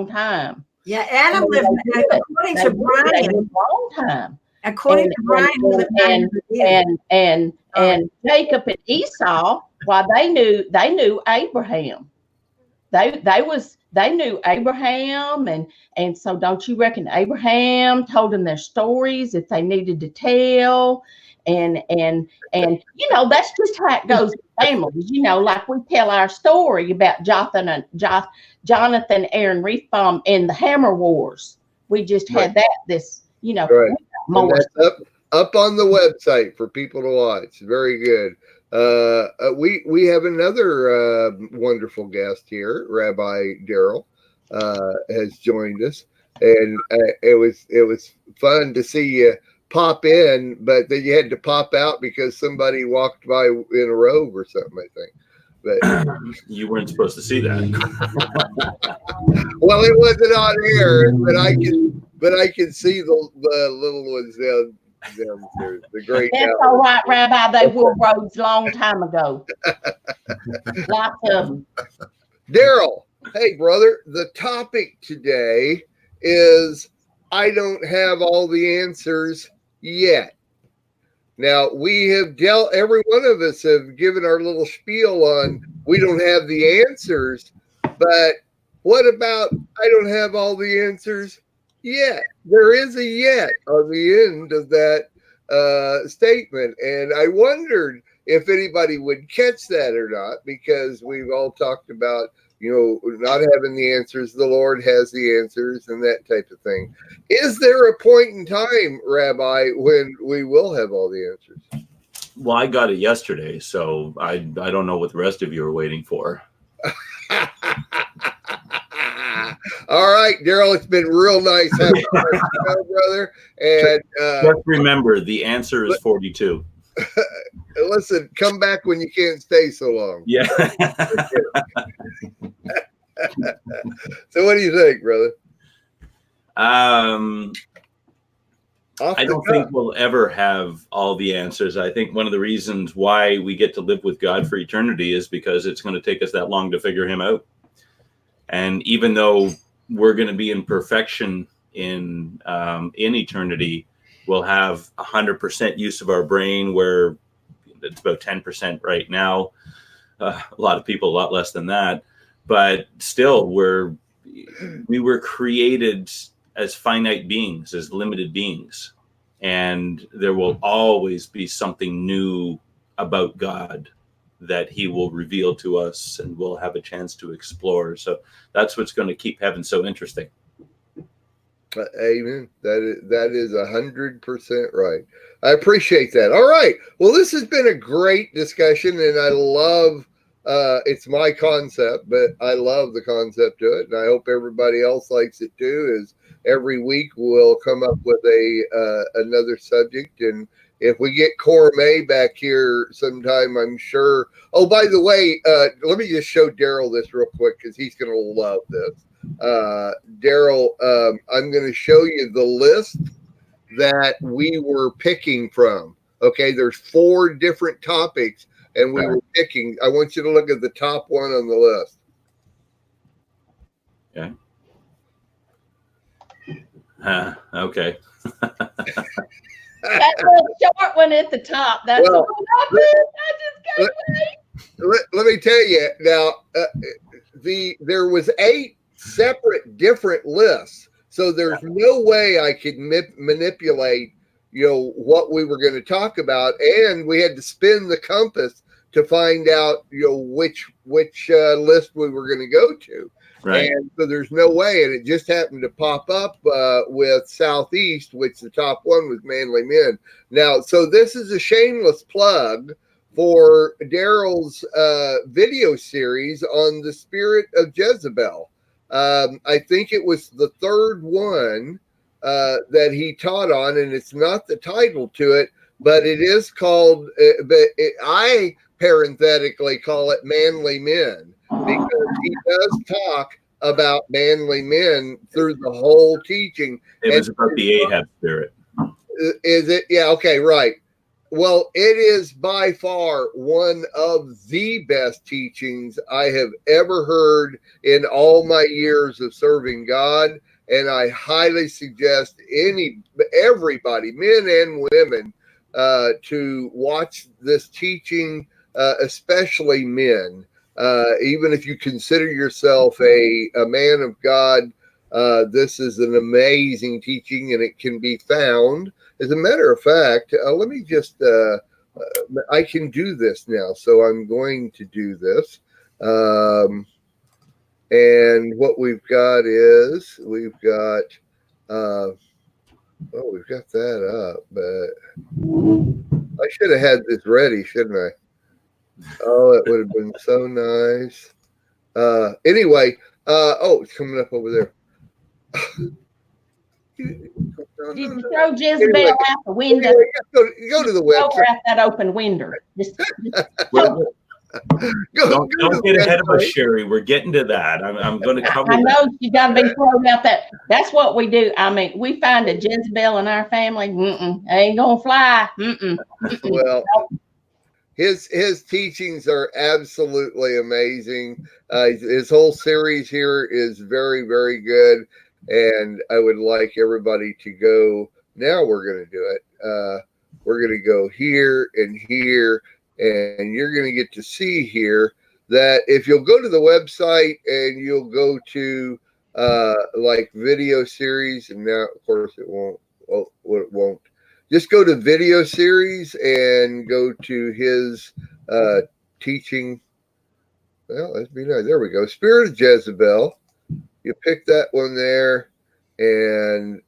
time. Yeah, Adam lived, according to Brian, a long time. According to Brian, and Jacob and Esau, why they knew Abraham. They knew Abraham, and so don't you reckon Abraham told them their stories that they needed to tell, and you know, that's just how it goes with families. You know, like we tell our story about Jonathan Aaron Reefbaum in the Hammer Wars. We just had that this, you know, Right. And more. that's up on the website for people to watch. Very good. We have another wonderful guest here. Rabbi Daryl has joined us, and it was fun to see you pop in, but then you had to pop out because somebody walked by in a robe or something, I think. But you weren't supposed to see that. well, it wasn't on air, but I can see the little ones downstairs. The great. That's all right, Rabbi. They were roads long time ago. Lots of them. Daryl, hey brother, the topic today is I don't have all the answers yet. Now, we have every one of us have given our little spiel on we don't have the answers, but what about I don't have all the answers yet? There is a yet on the end of that statement, and I wondered if anybody would catch that or not, because we've all talked about, you know, not having the answers. The Lord has the answers and that type of thing. Is there a point in time, Rabbi, when we will have all the answers? Well, I got it yesterday, so I don't know what the rest of you are waiting for. All right, Daryl, it's been real nice having you on the show, brother. And just remember, the answer is 42. Listen, come back when you can't stay so long. Yeah. So what do you think, brother? I don't think we'll ever have all the answers. I think one of the reasons why we get to live with God for eternity is because it's going to take us that long to figure him out. And even though we're going to be in perfection in eternity, we'll have 100% use of our brain, where it's about 10% right now. A lot of people, a lot less than that. But still, we were created as finite beings, as limited beings. And there will always be something new about God that he will reveal to us and we'll have a chance to explore. So that's what's going to keep heaven so interesting. Amen. That is 100% right. I appreciate that. All right. Well, this has been a great discussion, and I love it's my concept, but I love the concept of it, and I hope everybody else likes it too. Is every week we'll come up with another subject, and if we get kraM back here sometime, I'm sure. Oh, by the way, let me just show Daryl this real quick because he's going to love this. Daryl, I'm going to show you the list that we were picking from. Okay, there's 4 different topics, and we were picking. I want you to look at the top one on the list. Okay. Okay. That little short one at the top. That's Well, the one I picked. I just can't wait. Let me tell you now. There was 8 separate different lists, so there's no way I could manipulate, you know, what we were going to talk about, and we had to spin the compass to find out, you know, which list we were going to go to. Right. And so there's no way, and it just happened to pop up with Southeast, which the top one was Manly Men. Now, so this is a shameless plug for Daryl's video series on the spirit of Jezebel. I think it was the 3rd one that he taught on, and it's not the title to it, but it is called, I parenthetically call it Manly Men, because he does talk about manly men through the whole teaching. It was about the Ahab spirit. Is it? Yeah, okay, right. Well, it is by far one of the best teachings I have ever heard in all my years of serving God, and I highly suggest everybody, men and women, to watch this teaching, especially men. Even if you consider yourself a man of God, This is an amazing teaching, and it can be found. As a matter of fact, let me just, I can do this now. So I'm going to do this. And what we've got is we've got, we've got that up, but I should have had this ready, shouldn't I? Oh, it would have been so nice. Anyway, it's coming up over there. Did you throw Jezebel out the window? Anyway, go to the Throw website. her out that open window. Don't get ahead of us, Sherry. We're getting to that. I'm going to cover I know that. you got to be thrown out that. That's what we do. I mean, we find a Jezebel in our family. Ain't gonna fly. Well, his teachings are absolutely amazing. His whole series here is very, very good, and I would like everybody to go. Now we're going to do it. We're going to go here and here. And you're going to get to see here that if you'll go to the website and you'll go to like video series, and now of course it won't. Well, it won't. Just go to video series and go to his teaching. Well, let's be nice. There we go. Spirit of Jezebel. You pick that one there. And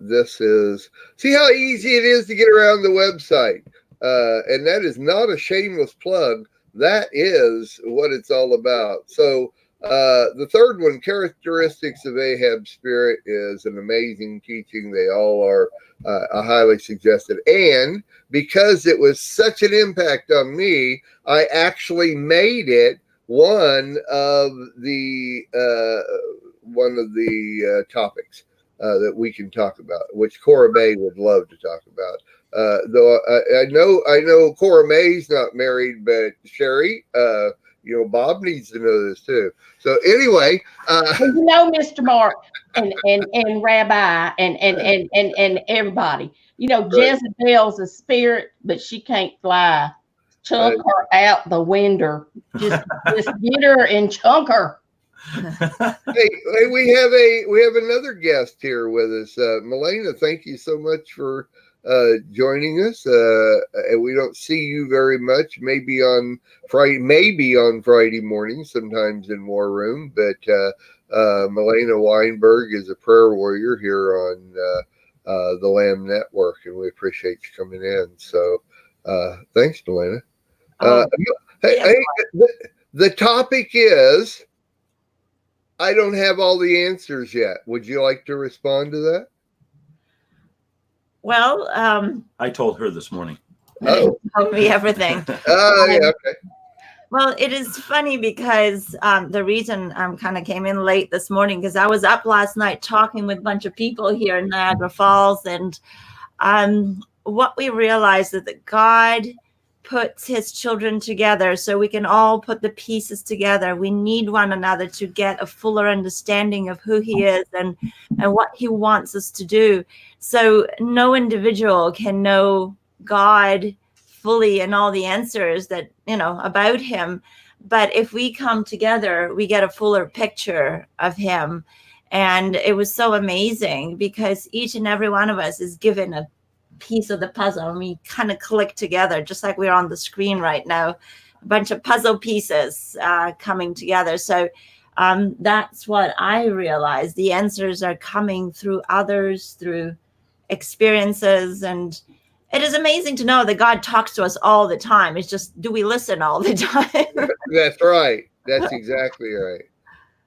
this is, see how easy it is to get around the website. And that is not a shameless plug. That is what it's all about. So the third one, Characteristics of Ahab's Spirit, is an amazing teaching. They all are highly suggested. And because it was such an impact on me, I actually made it one of the topics that we can talk about, which Cora May would love to talk about. Though I know Cora May's not married, but Sherry, Bob needs to know this too. So anyway, Mr. Mark and Rabbi and everybody, Jezebel's a spirit, but she can't fly. Chunk her out the window. Just get her and chunk her. Hey, we have another guest here with us, Melena. Thank you so much for joining us. And we don't see you very much. Maybe on Friday morning, sometimes in War Room. But Melena Weinberg is a prayer warrior here on the Lamb Network, and we appreciate you coming in. So thanks, Melena. The topic is, I don't have all the answers yet. Would you like to respond to that? Well, I told her this morning. Told me everything. Yeah, okay. Well, it is funny because the reason I kind of came in late this morning, because I was up last night talking with a bunch of people here in Niagara Falls, and what we realized is that God puts his children together so we can all put the pieces together. We need one another to get a fuller understanding of who he is and what he wants us to do. So no individual can know God fully and all the answers that, about him. But if we come together, we get a fuller picture of him. And it was so amazing because each and every one of us is given a piece of the puzzle, and we kind of click together, just like we're on the screen right now, a bunch of puzzle pieces coming together. So that's what I realized. The answers are coming through others, through experiences, and it is amazing to know that God talks to us all the time. It's just, do we listen all the time? That's right. That's exactly right.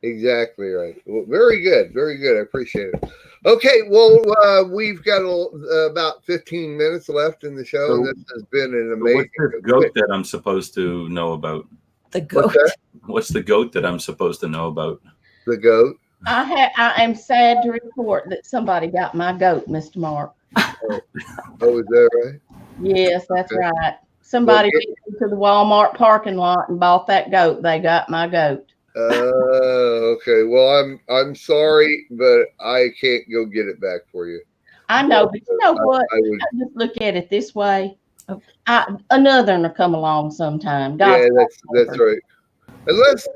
Exactly right. Well, very good. Very good. I appreciate it. Okay. Well, we've got about 15 minutes left in the show. So, this has been an amazing. What's the goat that I'm supposed to know about? The goat. What's the goat that I'm supposed to know about? The goat. I am sad to report that somebody got my goat, Mr. Mark. Oh, is that right? Yes, that's right. Somebody went to the Walmart parking lot and bought that goat. They got my goat. Okay. Well, I'm sorry, but I can't go get it back for you. I know, but you know what? I just look at it this way. Another one will come along sometime. Yeah, that's right. Unless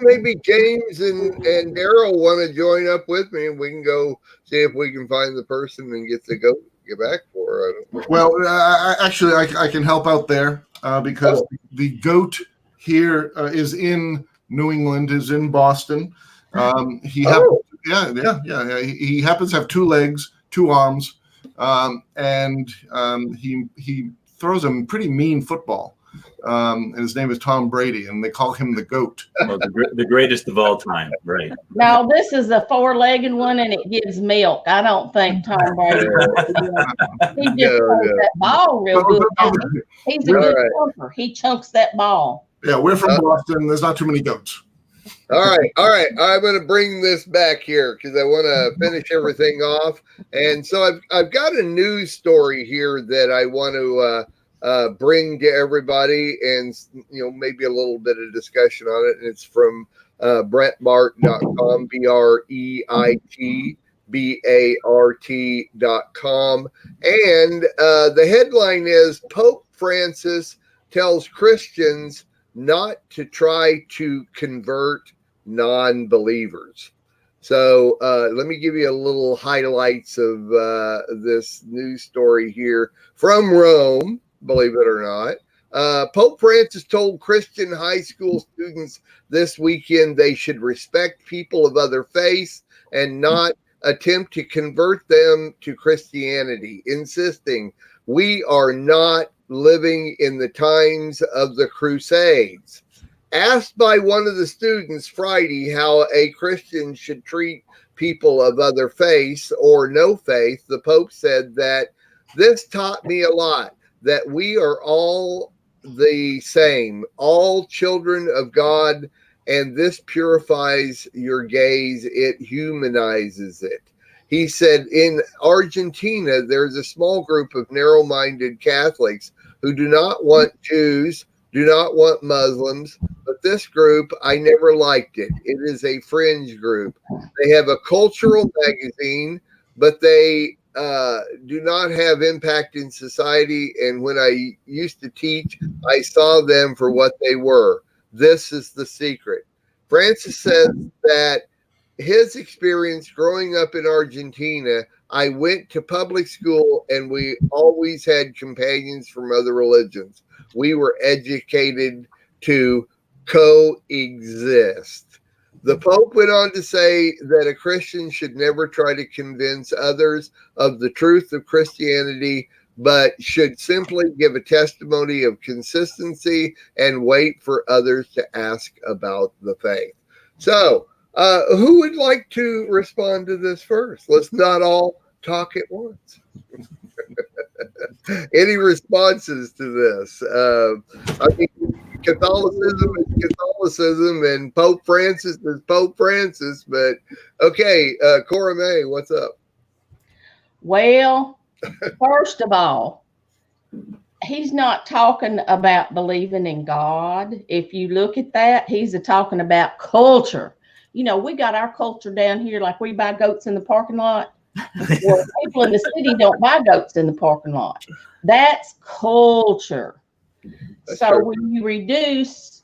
maybe James and Daryl want to join up with me, and we can go see if we can find the person and get the goat get back for her. I don't know. Well, actually, I can help out there because the goat here is in New England, is in Boston. He he happens to have 2 legs, 2 arms, and he throws a pretty mean football. And his name is Tom Brady, and they call him the GOAT. Well, the greatest of all time, right? No, this is a 4-legged one, and it gives milk. I don't think Tom Brady. He just chunks that ball real good. He's a good chunker. He chunks that ball. Yeah, we're from Boston. There's not too many goats. All right. I'm going to bring this back here because I want to finish everything off. And so I've got a news story here that I want to bring to everybody, and maybe a little bit of discussion on it. And it's from BrettBart.com, BrettBart.com, and the headline is Pope Francis tells Christians not to try to convert non-believers. So let me give you a little highlights of this news story here from Rome. Believe it or not, Pope Francis told Christian high school students this weekend they should respect people of other faiths and not attempt to convert them to Christianity, insisting we are not living in the times of the Crusades. Asked by one of the students Friday how a Christian should treat people of other faiths or no faith, the Pope said that this taught me a lot, that we are all the same, all children of God, and this purifies your gaze. It humanizes it. He said in Argentina, there's a small group of narrow-minded Catholics who do not want Jews, do not want Muslims, but this group, I never liked it. It is a fringe group. They have a cultural magazine, but they do not have impact in society. And when I used to teach, I saw them for what they were. This is the secret. Francis says that his experience growing up in Argentina, I went to public school and we always had companions from other religions. We were educated to coexist. The Pope went on to say that a Christian should never try to convince others of the truth of Christianity, but should simply give a testimony of consistency and wait for others to ask about the faith. So, who would like to respond to this first? Let's not all talk at once. Any responses to this? I mean, Catholicism is Catholicism, and Pope Francis is Pope Francis. But okay, Cora May, what's up? Well, first of all, he's not talking about believing in God. If you look at that, he's talking about culture. We got our culture down here, like we buy goats in the parking lot. Well, people in the city don't buy goats in the parking lot. That's culture. So when you reduce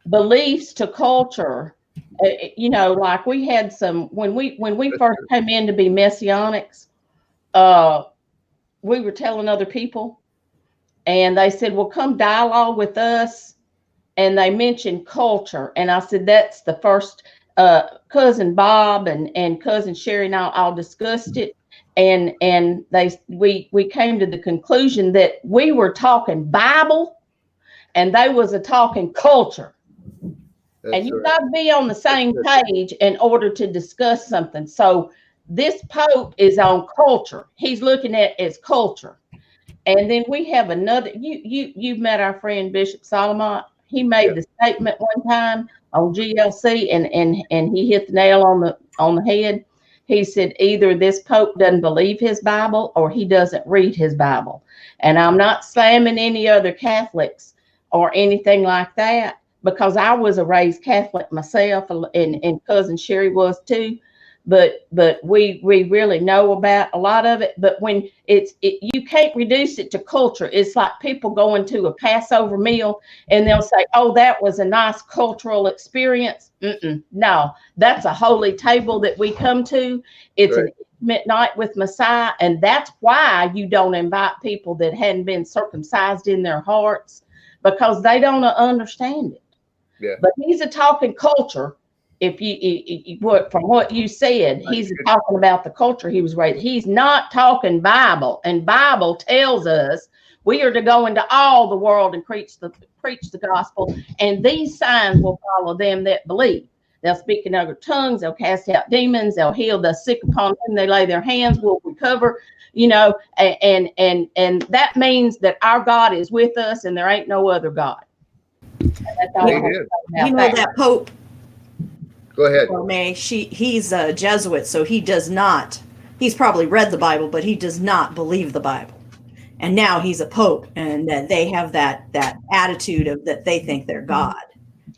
beliefs to culture, like we had some when we first came in to be Messianics, we were telling other people, and they said, "Well, come dialogue with us." And they mentioned culture, and I said, "That's the first." Cousin Bob and cousin Sherry and I all discussed it, and we came to the conclusion that we were talking Bible and they was talking culture. And you got to be on the same page in order to discuss something. So this Pope is on culture. He's looking at as culture. And then we have another, you've met our friend Bishop Solomon. He made the statement one time on GLC, and he hit the nail on the head. He said either this Pope doesn't believe his Bible or he doesn't read his Bible. And I'm not slamming any other Catholics or anything like that, because I was a raised Catholic myself, and cousin Sherry was too. but we really know about a lot of it. But when you can't reduce it to culture. It's like people going to a Passover meal and they'll say, oh, that was a nice cultural experience. No, that's a holy table that we come to. It's an intimate night with Messiah, and that's why you don't invite people that hadn't been circumcised in their hearts, because they don't understand it. Yeah. But he's a talking culture. If you from what you said, he's talking about the culture he was raised. He's not talking Bible, and Bible tells us we are to go into all the world and preach the gospel, and these signs will follow them that believe. They'll speak in other tongues. They'll cast out demons. They'll heal the sick upon whom they lay their hands. Will recover. You know, and that means that our God is with us, and there ain't no other God. That's all that Pope. Go ahead. He's a Jesuit, so he does not. He's probably read the Bible, but he does not believe the Bible. And now he's a Pope, and that they have that attitude of that they think they're God.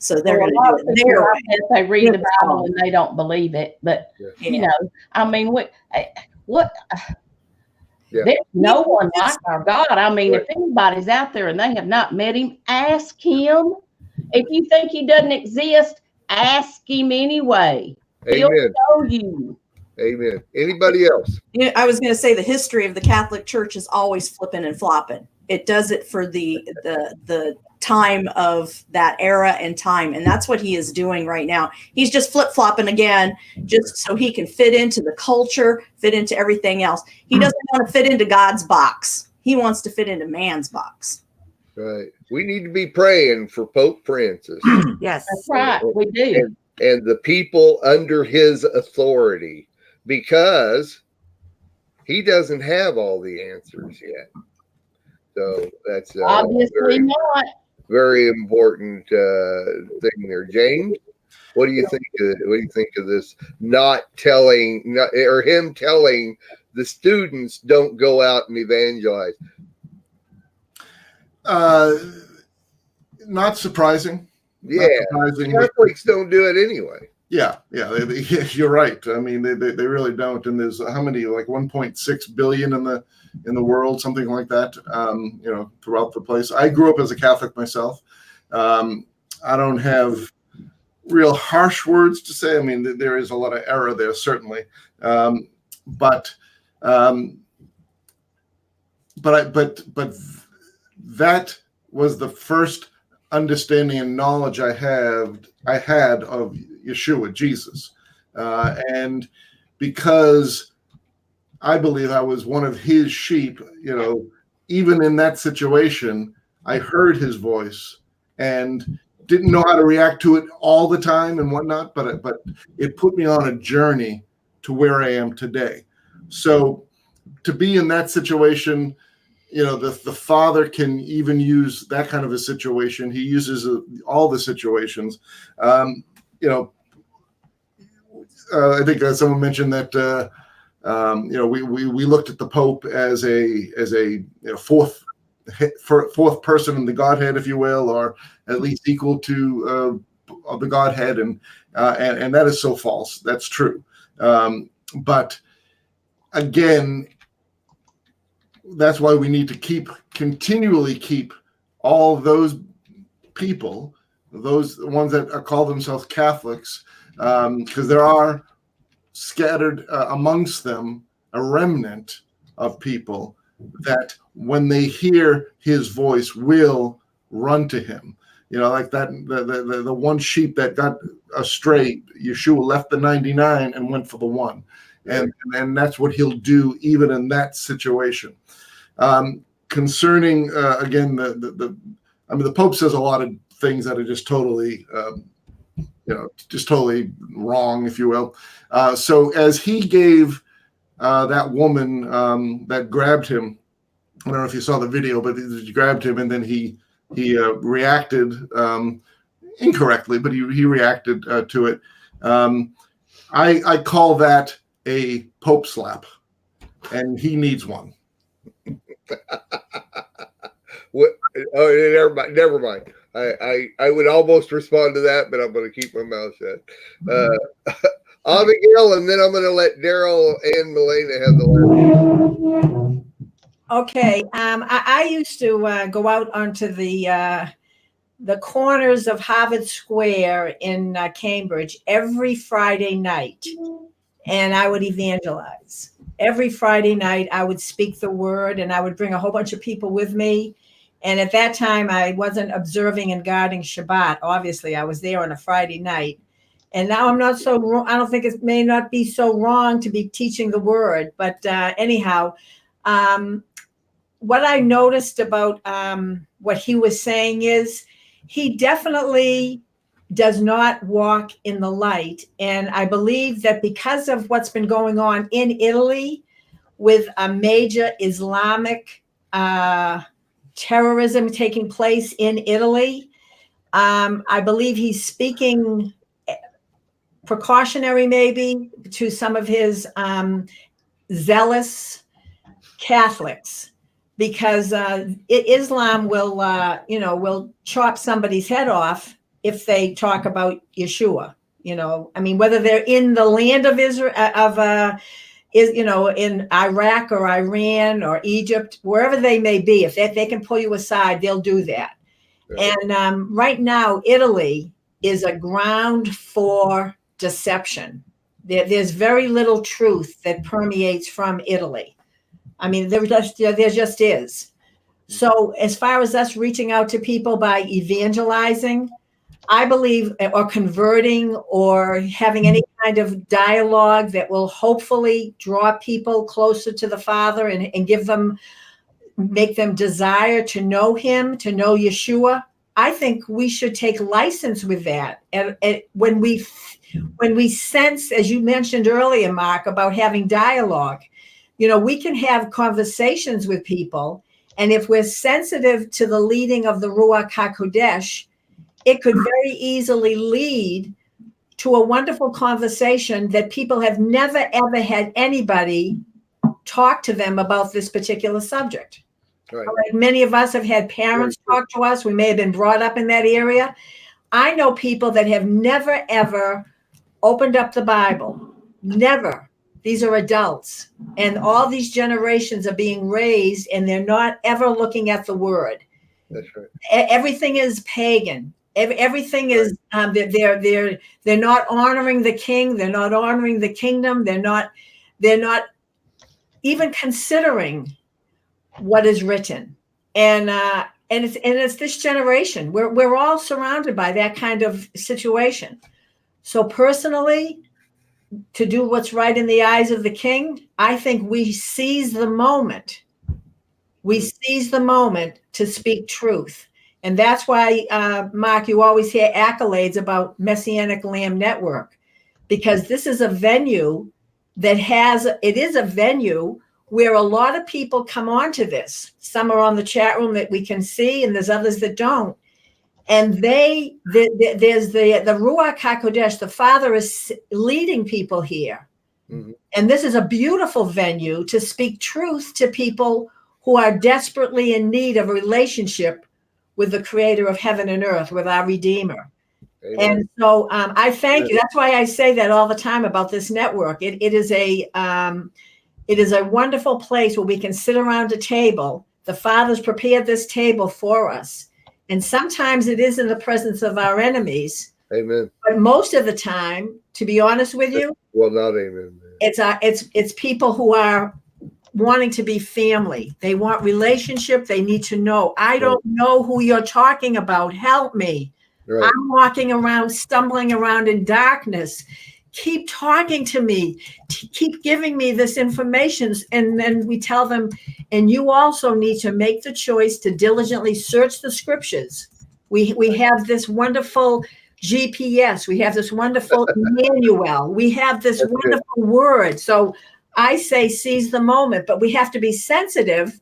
So they're going to do it their way. They read the Bible and they don't believe it. But you know, I mean, what? There's no one like our God. I mean, if anybody's out there and they have not met him, ask him. If you think he doesn't exist, ask him anyway. He'll show you. Amen. Anybody else? I was going to say the history of the Catholic Church is always flipping and flopping. It does it for the time of that era and time, and that's what he is doing right now. He's just flip-flopping again, just so he can fit into the culture, fit into everything else. He doesn't want to fit into God's box. He wants to fit into man's box. Right. We need to be praying for Pope Francis. Yes, that's right. We do. And the people under his authority, because he doesn't have all the answers yet. So that's obviously not. Very important thing there. James, what do you think? What do you think of this? Him telling the students don't go out and evangelize. Not surprising. Yeah, not surprising. Catholics don't do it anyway. Yeah, you're right. I mean, they really don't. And there's how many, like 1.6 billion in the world, something like that. You know, throughout the place. I grew up as a Catholic myself. I don't have real harsh words to say. I mean, there is a lot of error there, certainly. But that was the first understanding and knowledge I had of Yeshua, Jesus, and because I believe I was one of his sheep, you know, even in that situation, I heard his voice and didn't know how to react to it all the time and whatnot, but it put me on a journey to where I am today. So to be in that situation, you know, the Father can even use that kind of a situation. He uses all the situations. You know, I think someone mentioned that you know, we looked at the Pope as a you know, fourth person in the Godhead, if you will, or at least equal to the Godhead, and that is so false. That's true, but again, that's why we need to continually keep all those people, those ones that call themselves Catholics, because there are scattered amongst them a remnant of people that when they hear his voice will run to him. You know, like that the one sheep that got astray, Yeshua left the 99 and went for the one. And that's what he'll do even in that situation. Concerning again the Pope says a lot of things that are just totally you know, just totally wrong, if you will. So as he gave that woman that grabbed him, I don't know if you saw the video, but he grabbed him and then he reacted incorrectly, but he reacted to it. I call that a Pope slap, and he needs one. What? Oh, never mind. I would almost respond to that, but I'm going to keep my mouth shut. Abigail, and then I'm going to let Daryl and Melena have the last. Okay. I used to go out onto the corners of Harvard Square in Cambridge every Friday night, and I would evangelize. Every Friday night, I would speak the word, and I would bring a whole bunch of people with me. And at that time, I wasn't observing and guarding Shabbat. Obviously, I was there on a Friday night. And now I'm not so wrong. I don't think it may not be so wrong to be teaching the word. But anyhow, what I noticed about what he was saying is he definitely does not walk in the light. And I believe that because of what's been going on in Italy with a major Islamic terrorism taking place in Italy, I believe he's speaking precautionary maybe to some of his zealous Catholics, because Islam will chop somebody's head off if they talk about Yeshua. I mean, whether they're in the land of Israel, in Iraq or Iran or Egypt, wherever they may be, if they can pull you aside, they'll do that. Right. And right now, Italy is a ground for deception. There's very little truth that permeates from Italy. I mean, there just is. So as far as us reaching out to people by evangelizing, I believe, or converting, or having any kind of dialogue that will hopefully draw people closer to the Father and make them desire to know him, to know Yeshua, I think we should take license with that. And when we sense, as you mentioned earlier, Mark, about having dialogue, we can have conversations with people. And if we're sensitive to the leading of the Ruach HaKodesh, it could very easily lead to a wonderful conversation that people have never, ever had anybody talk to them about this particular subject. Right. Like many of us have had parents talk to us. We may have been brought up in that area. I know people that have never, ever opened up the Bible. Never. These are adults. And all these generations are being raised, and they're not ever looking at the word. That's right. Everything is pagan. Everything is they're not honoring the king. They're not honoring the kingdom. They're not even considering what is written. And it's this generation. We're all surrounded by that kind of situation. So personally, to do what's right in the eyes of the king, I think we seize the moment. We seize the moment to speak truth. And that's why, Mark, you always hear accolades about Messianic Lamb Network, because this is a venue it is a venue where a lot of people come onto this. Some are on the chat room that we can see, and there's others that don't. And there's the Ruach HaKodesh, the Father is leading people here. Mm-hmm. And this is a beautiful venue to speak truth to people who are desperately in need of a relationship with the Creator of heaven and earth, with our Redeemer. Amen. And so I thank you. That's why I say that all the time about this network. It is a wonderful place where we can sit around a table. The Father's prepared this table for us. And sometimes it is in the presence of our enemies. Amen. But most of the time, to be honest with you, well, not amen. It's people who are wanting to be family. They want relationship. They need to know. I don't know who you're talking about. Help me. Right. I'm walking around, stumbling around in darkness. Keep talking to me. Keep giving me this information. And then we tell them, and you also need to make the choice to diligently search the scriptures. We have this wonderful GPS. We have this wonderful manual. We have this wonderful word. So I say seize the moment, but we have to be sensitive,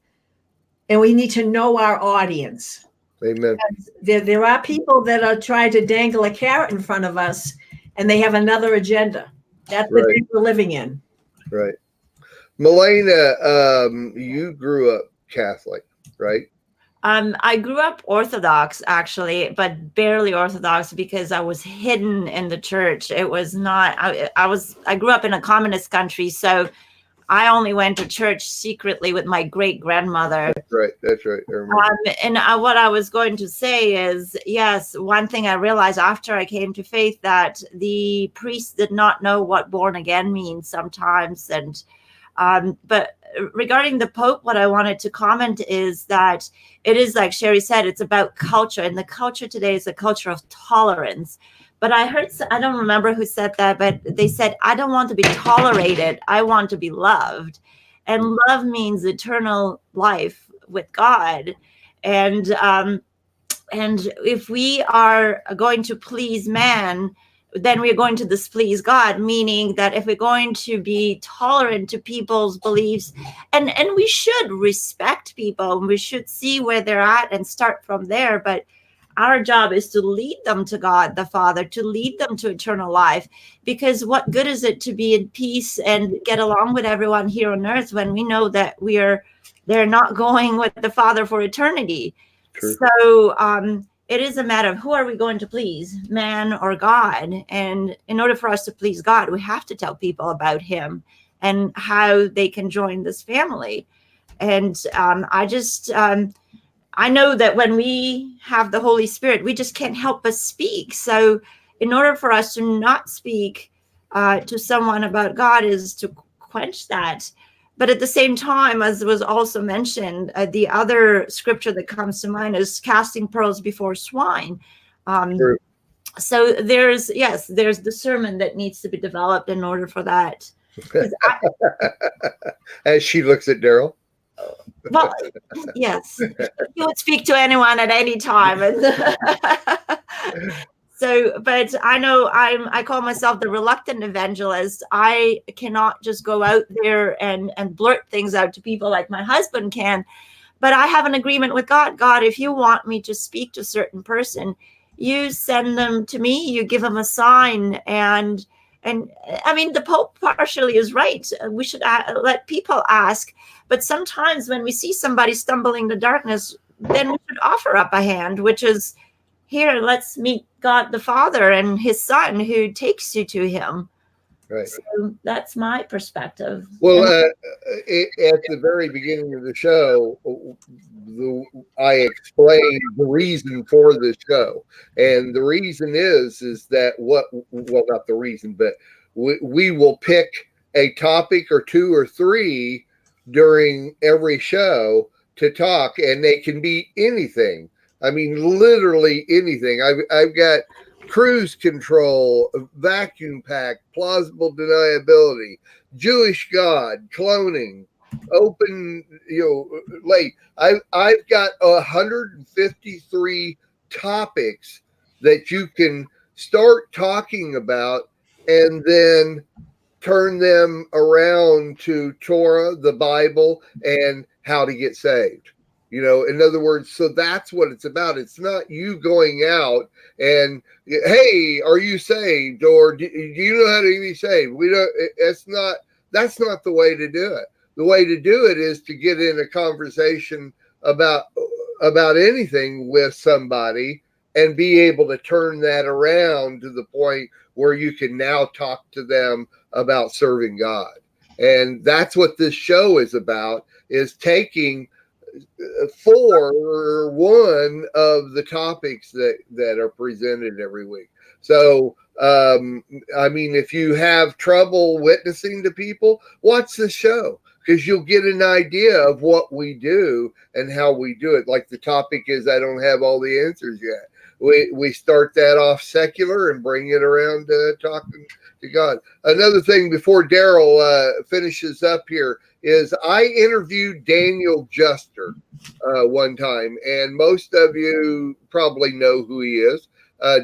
and we need to know our audience. Amen. There are people that are trying to dangle a carrot in front of us, and they have another agenda. That's the day we're living in. Right. Melena, you grew up Catholic, right? I grew up Orthodox, actually, but barely Orthodox because I was hidden in the church. It was not. I grew up in a communist country, so I only went to church secretly with my great grandmother. That's right. That's right. I remember. What I was going to say is, yes, one thing I realized after I came to faith, that the priests did not know what born again means sometimes, and but regarding the Pope, what I wanted to comment is that it is, like Sherry said, it's about culture, and the culture today is a culture of tolerance. But I heard, I don't remember who said that, but they said, I don't want to be tolerated. I want to be loved. And love means eternal life with God. And if we are going to please man, then we're going to displease God, meaning that if we're going to be tolerant to people's beliefs, and we should respect people, and we should see where they're at and start from there. But our job is to lead them to God the Father, to lead them to eternal life. Because what good is it to be in peace and get along with everyone here on earth when we know that they're not going with the Father for eternity? True. So it is a matter of who are we going to please, man or God? And in order for us to please God, we have to tell people about him and how they can join this family. And I know that when we have the Holy Spirit, we just can't help but speak. So in order for us to not speak to someone about God is to quench that. But at the same time, as was also mentioned, the other scripture that comes to mind is casting pearls before swine. So there's discernment that needs to be developed in order for that. As she looks at Daryl. Well, yes, you would speak to anyone at any time. So, but I know I call myself the reluctant evangelist. I cannot just go out there and blurt things out to people like my husband can. But I have an agreement with God. God, if you want me to speak to a certain person, you send them to me, you give them a sign. And I mean, the Pope partially is right. We should let people ask. But sometimes when we see somebody stumbling in the darkness, then we should offer up a hand, which is, here, let's meet God the Father and his Son who takes you to him. Right. So that's my perspective. Well, at the very beginning of the show, I explained the reason for the show. And the reason is that not the reason, but we will pick a topic or two or three during every show to talk, and they can be anything. I mean, literally anything. I've got cruise control, vacuum pack, plausible deniability, Jewish God, cloning, open, late. I've got 153 topics that you can start talking about and then turn them around to Torah, the Bible, and how to get saved. In other words, so that's what it's about. It's not you going out and, hey, are you saved? Or do you know how to be saved? That's not the way to do it. The way to do it is to get in a conversation about anything with somebody and be able to turn that around to the point where you can now talk to them about serving God. And that's what this show is about, is taking one of the topics that are presented every week. So, I mean, if you have trouble witnessing to people, watch the show, because you'll get an idea of what we do and how we do it. Like the topic is, I don't have all the answers yet. We start that off secular and bring it around to talking to God. Another thing before Daryl finishes up here is I interviewed Daniel Juster one time, and most of you probably know who he is.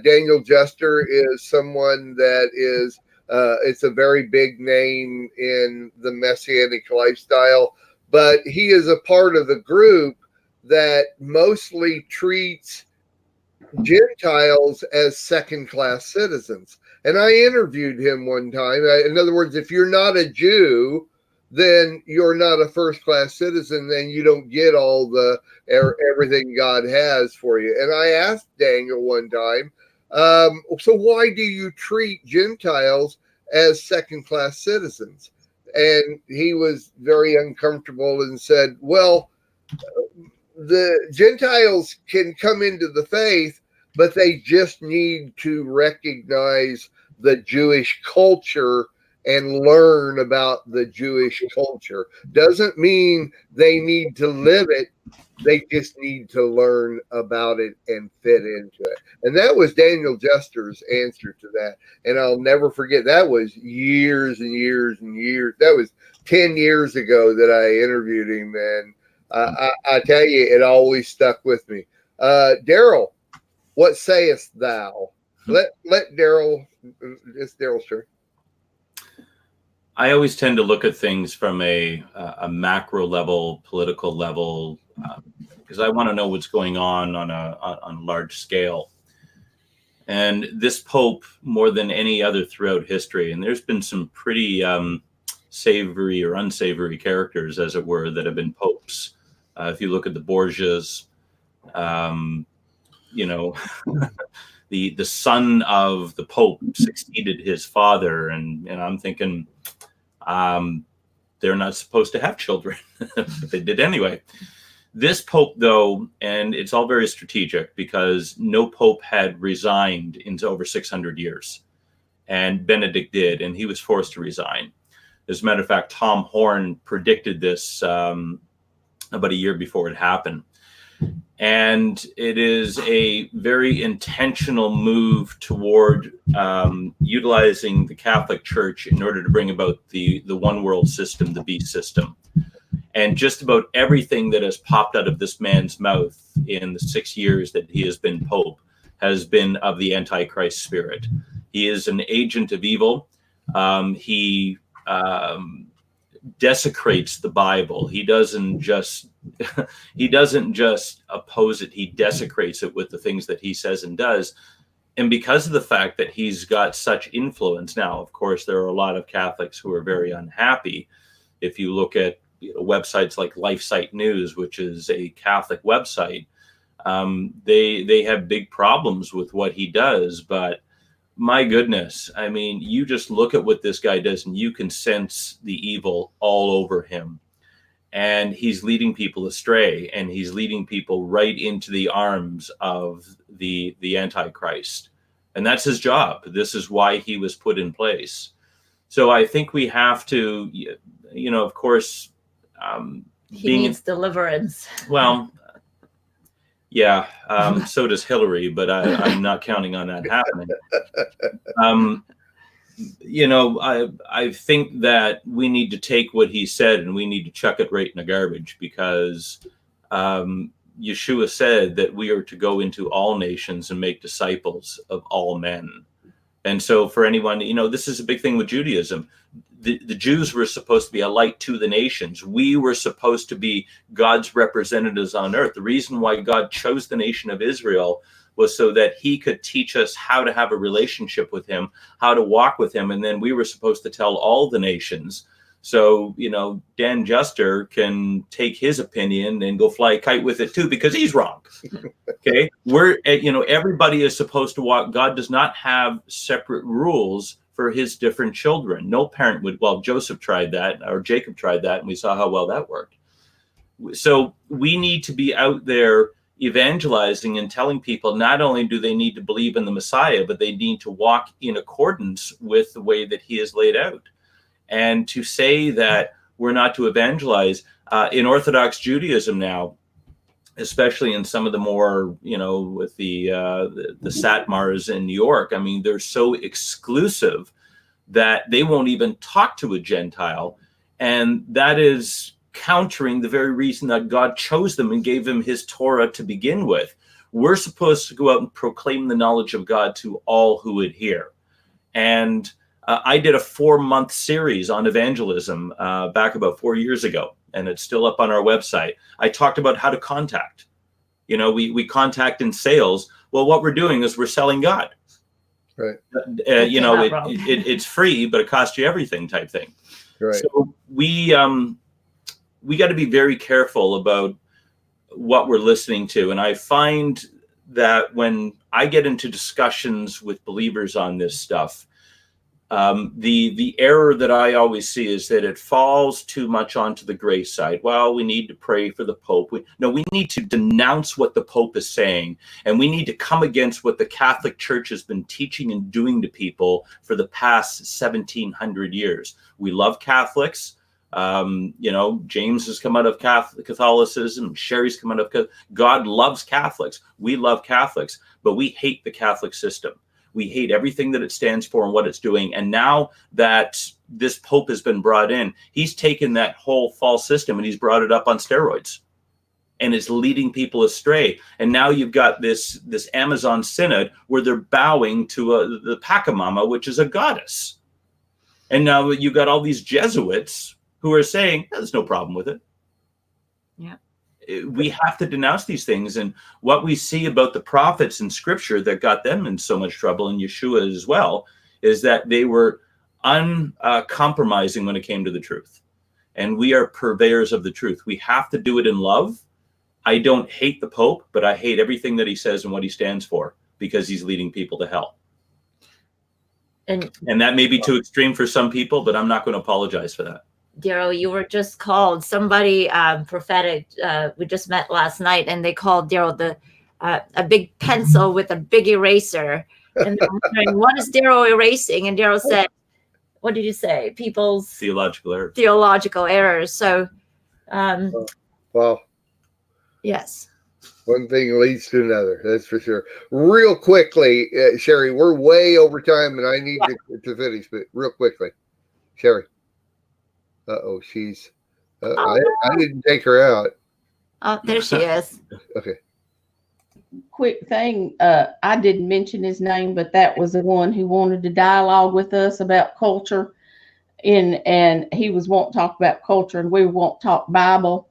Daniel Juster is someone that is, it's a very big name in the Messianic lifestyle, but he is a part of the group that mostly treats Gentiles as second-class citizens. And I interviewed him one time. In other words, if you're not a Jew, then you're not a first-class citizen. Then you don't get all the everything God has for you. And I asked Daniel one time, so why do you treat Gentiles as second-class citizens? And he was very uncomfortable and said, well, the Gentiles can come into the faith, but they just need to recognize the Jewish culture and learn about the Jewish culture. Doesn't mean they need to live it. They just need to learn about it and fit into it. And that was Daniel Jester's answer to that. And I'll never forget, that was years and years and years. That was 10 years ago that I interviewed him. And I tell you, it always stuck with me. Daryl, what sayest thou? Let Daryl, it's Daryl's turn. I always tend to look at things from a macro level, political level, because I want to know what's going on a large scale. And this Pope, more than any other throughout history, and there's been some pretty savory or unsavory characters, as it were, that have been popes. If you look at the Borgias, you know, the son of the Pope succeeded his father, and I'm thinking, they're not supposed to have children, but they did anyway. This Pope, though, and it's all very strategic because no Pope had resigned in over 600 years, and Benedict did, and he was forced to resign. As a matter of fact, Tom Horn predicted this about a year before it happened. And it is a very intentional move toward utilizing the Catholic Church in order to bring about the one world system, the beast system. And just about everything that has popped out of this man's mouth in the 6 years that he has been Pope has been of the Antichrist spirit. He is an agent of evil. He desecrates the Bible. He doesn't just oppose it. He desecrates it with the things that he says and does. And because of the fact that he's got such influence now, of course, there are a lot of Catholics who are very unhappy. If you look at websites like LifeSite News, which is a Catholic website, they have big problems with what he does. But my goodness, I mean, you just look at what this guy does and you can sense the evil all over him. And he's leading people astray, and he's leading people right into the arms of the Antichrist. And that's his job. This is why he was put in place. So I think we have to, of course, he needs deliverance. Well, yeah, so does Hillary, but I'm not counting on that happening. I think that we need to take what he said and we need to chuck it right in the garbage, because Yeshua said that we are to go into all nations and make disciples of all men. And so for anyone, this is a big thing with Judaism. The Jews were supposed to be a light to the nations. We were supposed to be God's representatives on earth. The reason why God chose the nation of Israel was so that he could teach us how to have a relationship with him, how to walk with him. And then we were supposed to tell all the nations. So, Dan Juster can take his opinion and go fly a kite with it too, because he's wrong. Okay. Everybody is supposed to walk. God does not have separate rules for his different children. No parent would. Well, Joseph tried that, or Jacob tried that, and we saw how well that worked. So we need to be out there evangelizing and telling people not only do they need to believe in the Messiah, but they need to walk in accordance with the way that he is laid out. And to say that we're not to evangelize in Orthodox Judaism now, especially in some of the more, with the Satmars in New York, I mean, they're so exclusive that they won't even talk to a Gentile. And that is countering the very reason that God chose them and gave them his Torah to begin with. We're supposed to go out and proclaim the knowledge of God to all who would hear. And I did a 4-month series on evangelism back about 4 years ago, and it's still up on our website. I talked about how to contact. We contact in sales. Well, what we're doing is we're selling God. Right. It's free, but it costs you everything type thing. Right. So we got to be very careful about what we're listening to. And I find that when I get into discussions with believers on this stuff, the error that I always see is that it falls too much onto the gray side. Well, we need to pray for the Pope. We need to denounce what the Pope is saying, and we need to come against what the Catholic Church has been teaching and doing to people for the past 1700 years. We love Catholics. James has come out of Catholicism. Sherry's come out of God loves Catholics. We love Catholics, but we hate the Catholic system. We hate everything that it stands for and what it's doing. And now that this Pope has been brought in, he's taken that whole false system and he's brought it up on steroids, and it's leading people astray. And now you've got this Amazon synod where they're bowing to the Pachamama, which is a goddess. And now you've got all these Jesuits who are saying, there's no problem with it. Yeah. We have to denounce these things. And what we see about the prophets in scripture that got them in so much trouble, and Yeshua as well, is that they were uncompromising when it came to the truth. And we are purveyors of the truth. We have to do it in love. I don't hate the Pope, but I hate everything that he says and what he stands for, because he's leading people to hell. And that may be too extreme for some people, but I'm not going to apologize for that. Daryl, you were just called somebody prophetic. We just met last night, and they called Daryl a big pencil with a big eraser. And I'm wondering, what is Daryl erasing? And Daryl said, "What did you say? People's theological errors." So, well, yes. One thing leads to another. That's for sure. Real quickly, Sherry, we're way over time, and I need to finish, but real quickly, Sherry. She's. I didn't take her out. Oh, there she is. Okay. Quick thing. I didn't mention his name, but that was the one who wanted to dialogue with us about culture, and he was wanting to talk about culture, and we want to talk Bible,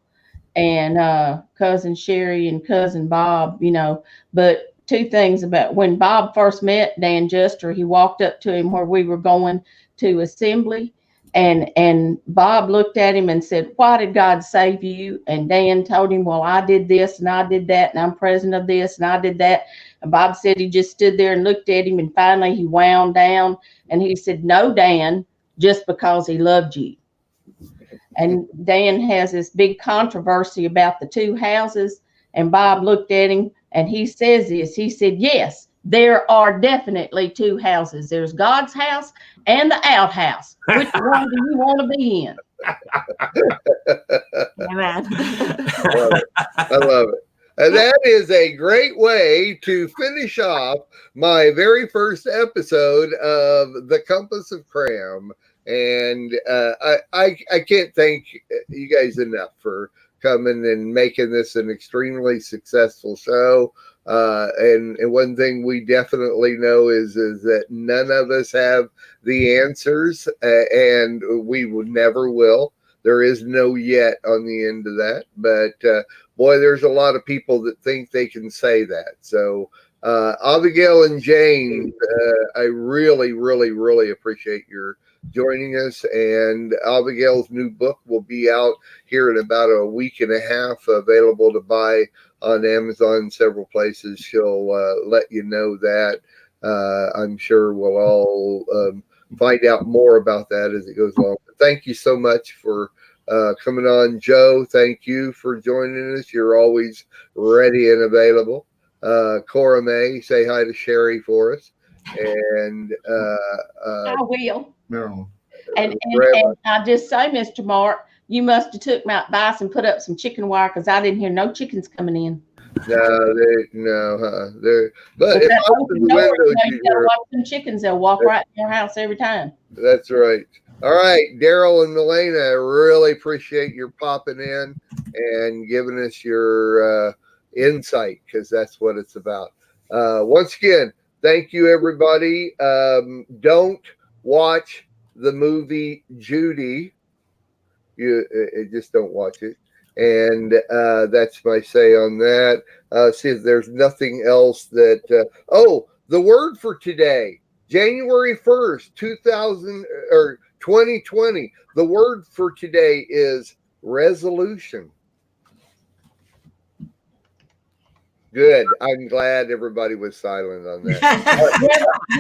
and cousin Sherry and cousin Bob, But two things about when Bob first met Dan Juster, he walked up to him where we were going to assembly. And Bob looked at him and said, "Why did God save you?" And Dan told him, "Well, I did this and I did that, and I'm president of this and I did that." And Bob said he just stood there and looked at him, and finally he wound down and he said, "No, Dan, just because he loved you." And Dan has this big controversy about the two houses, and Bob looked at him and he says this. He said, "Yes, there are definitely two houses. There's God's house and the outhouse. Which one do you want to be in?" Amen. I love it. And that is a great way to finish off my very first episode of The Compass of kraM. And I can't thank you guys enough for coming and making this an extremely successful show. And one thing we definitely know is that none of us have the answers, and we would never will. There is no yet on the end of that, but boy, there's a lot of people that think they can say that. So Abigail and Jane, I really, really, really appreciate your joining us. And Abigail's new book will be out here in about a week and a half, available to buy on Amazon, several places. She'll let you know that. I'm sure we'll all find out more about that as it goes along. But thank you so much for coming on. Joe, thank you for joining us. You're always ready and available. Cora May, say hi to Sherry for us. And I will. Marilyn. And I just say, Mr. Mark, you must have took my advice and put up some chicken wire, because I didn't hear no chickens coming in. No, but if I open the windows, you gotta watch them chickens. They'll walk right in your house every time. That's right. All right, Daryl and Milena, I really appreciate your popping in and giving us your insight, because that's what it's about. Once again, thank you, everybody. Don't watch the movie Judy. You just don't watch it. And that's my say on that. See if there's nothing else that. The word for today, January 1st, 2020. The word for today is resolution. Good. I'm glad everybody was silent on that.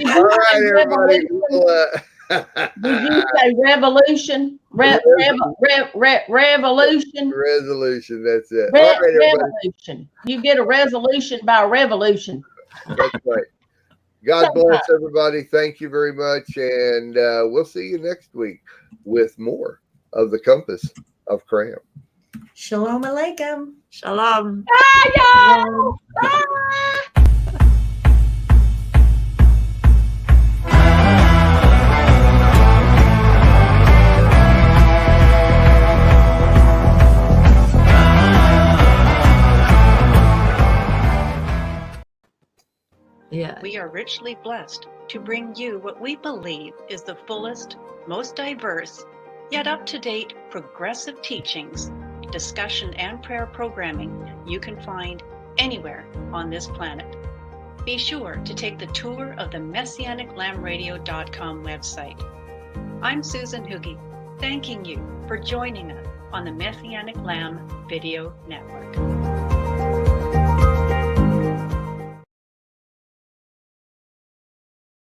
All right, everybody. Did you say revolution? Revolution. Resolution. That's it. All right, everybody. Revolution. You get a resolution by a revolution. That's right. God bless everybody. Thank you very much. And we'll see you next week with more of the Compass of kraM. Shalom Aleichem. Shalom. Bye, y'all. Bye. Yeah. We are richly blessed to bring you what we believe is the fullest, most diverse, yet up-to-date progressive teachings, discussion, and prayer programming you can find anywhere on this planet. Be sure to take the tour of the MessianicLambRadio.com website. I'm Susan Hoogie, thanking you for joining us on the Messianic Lamb Video Network.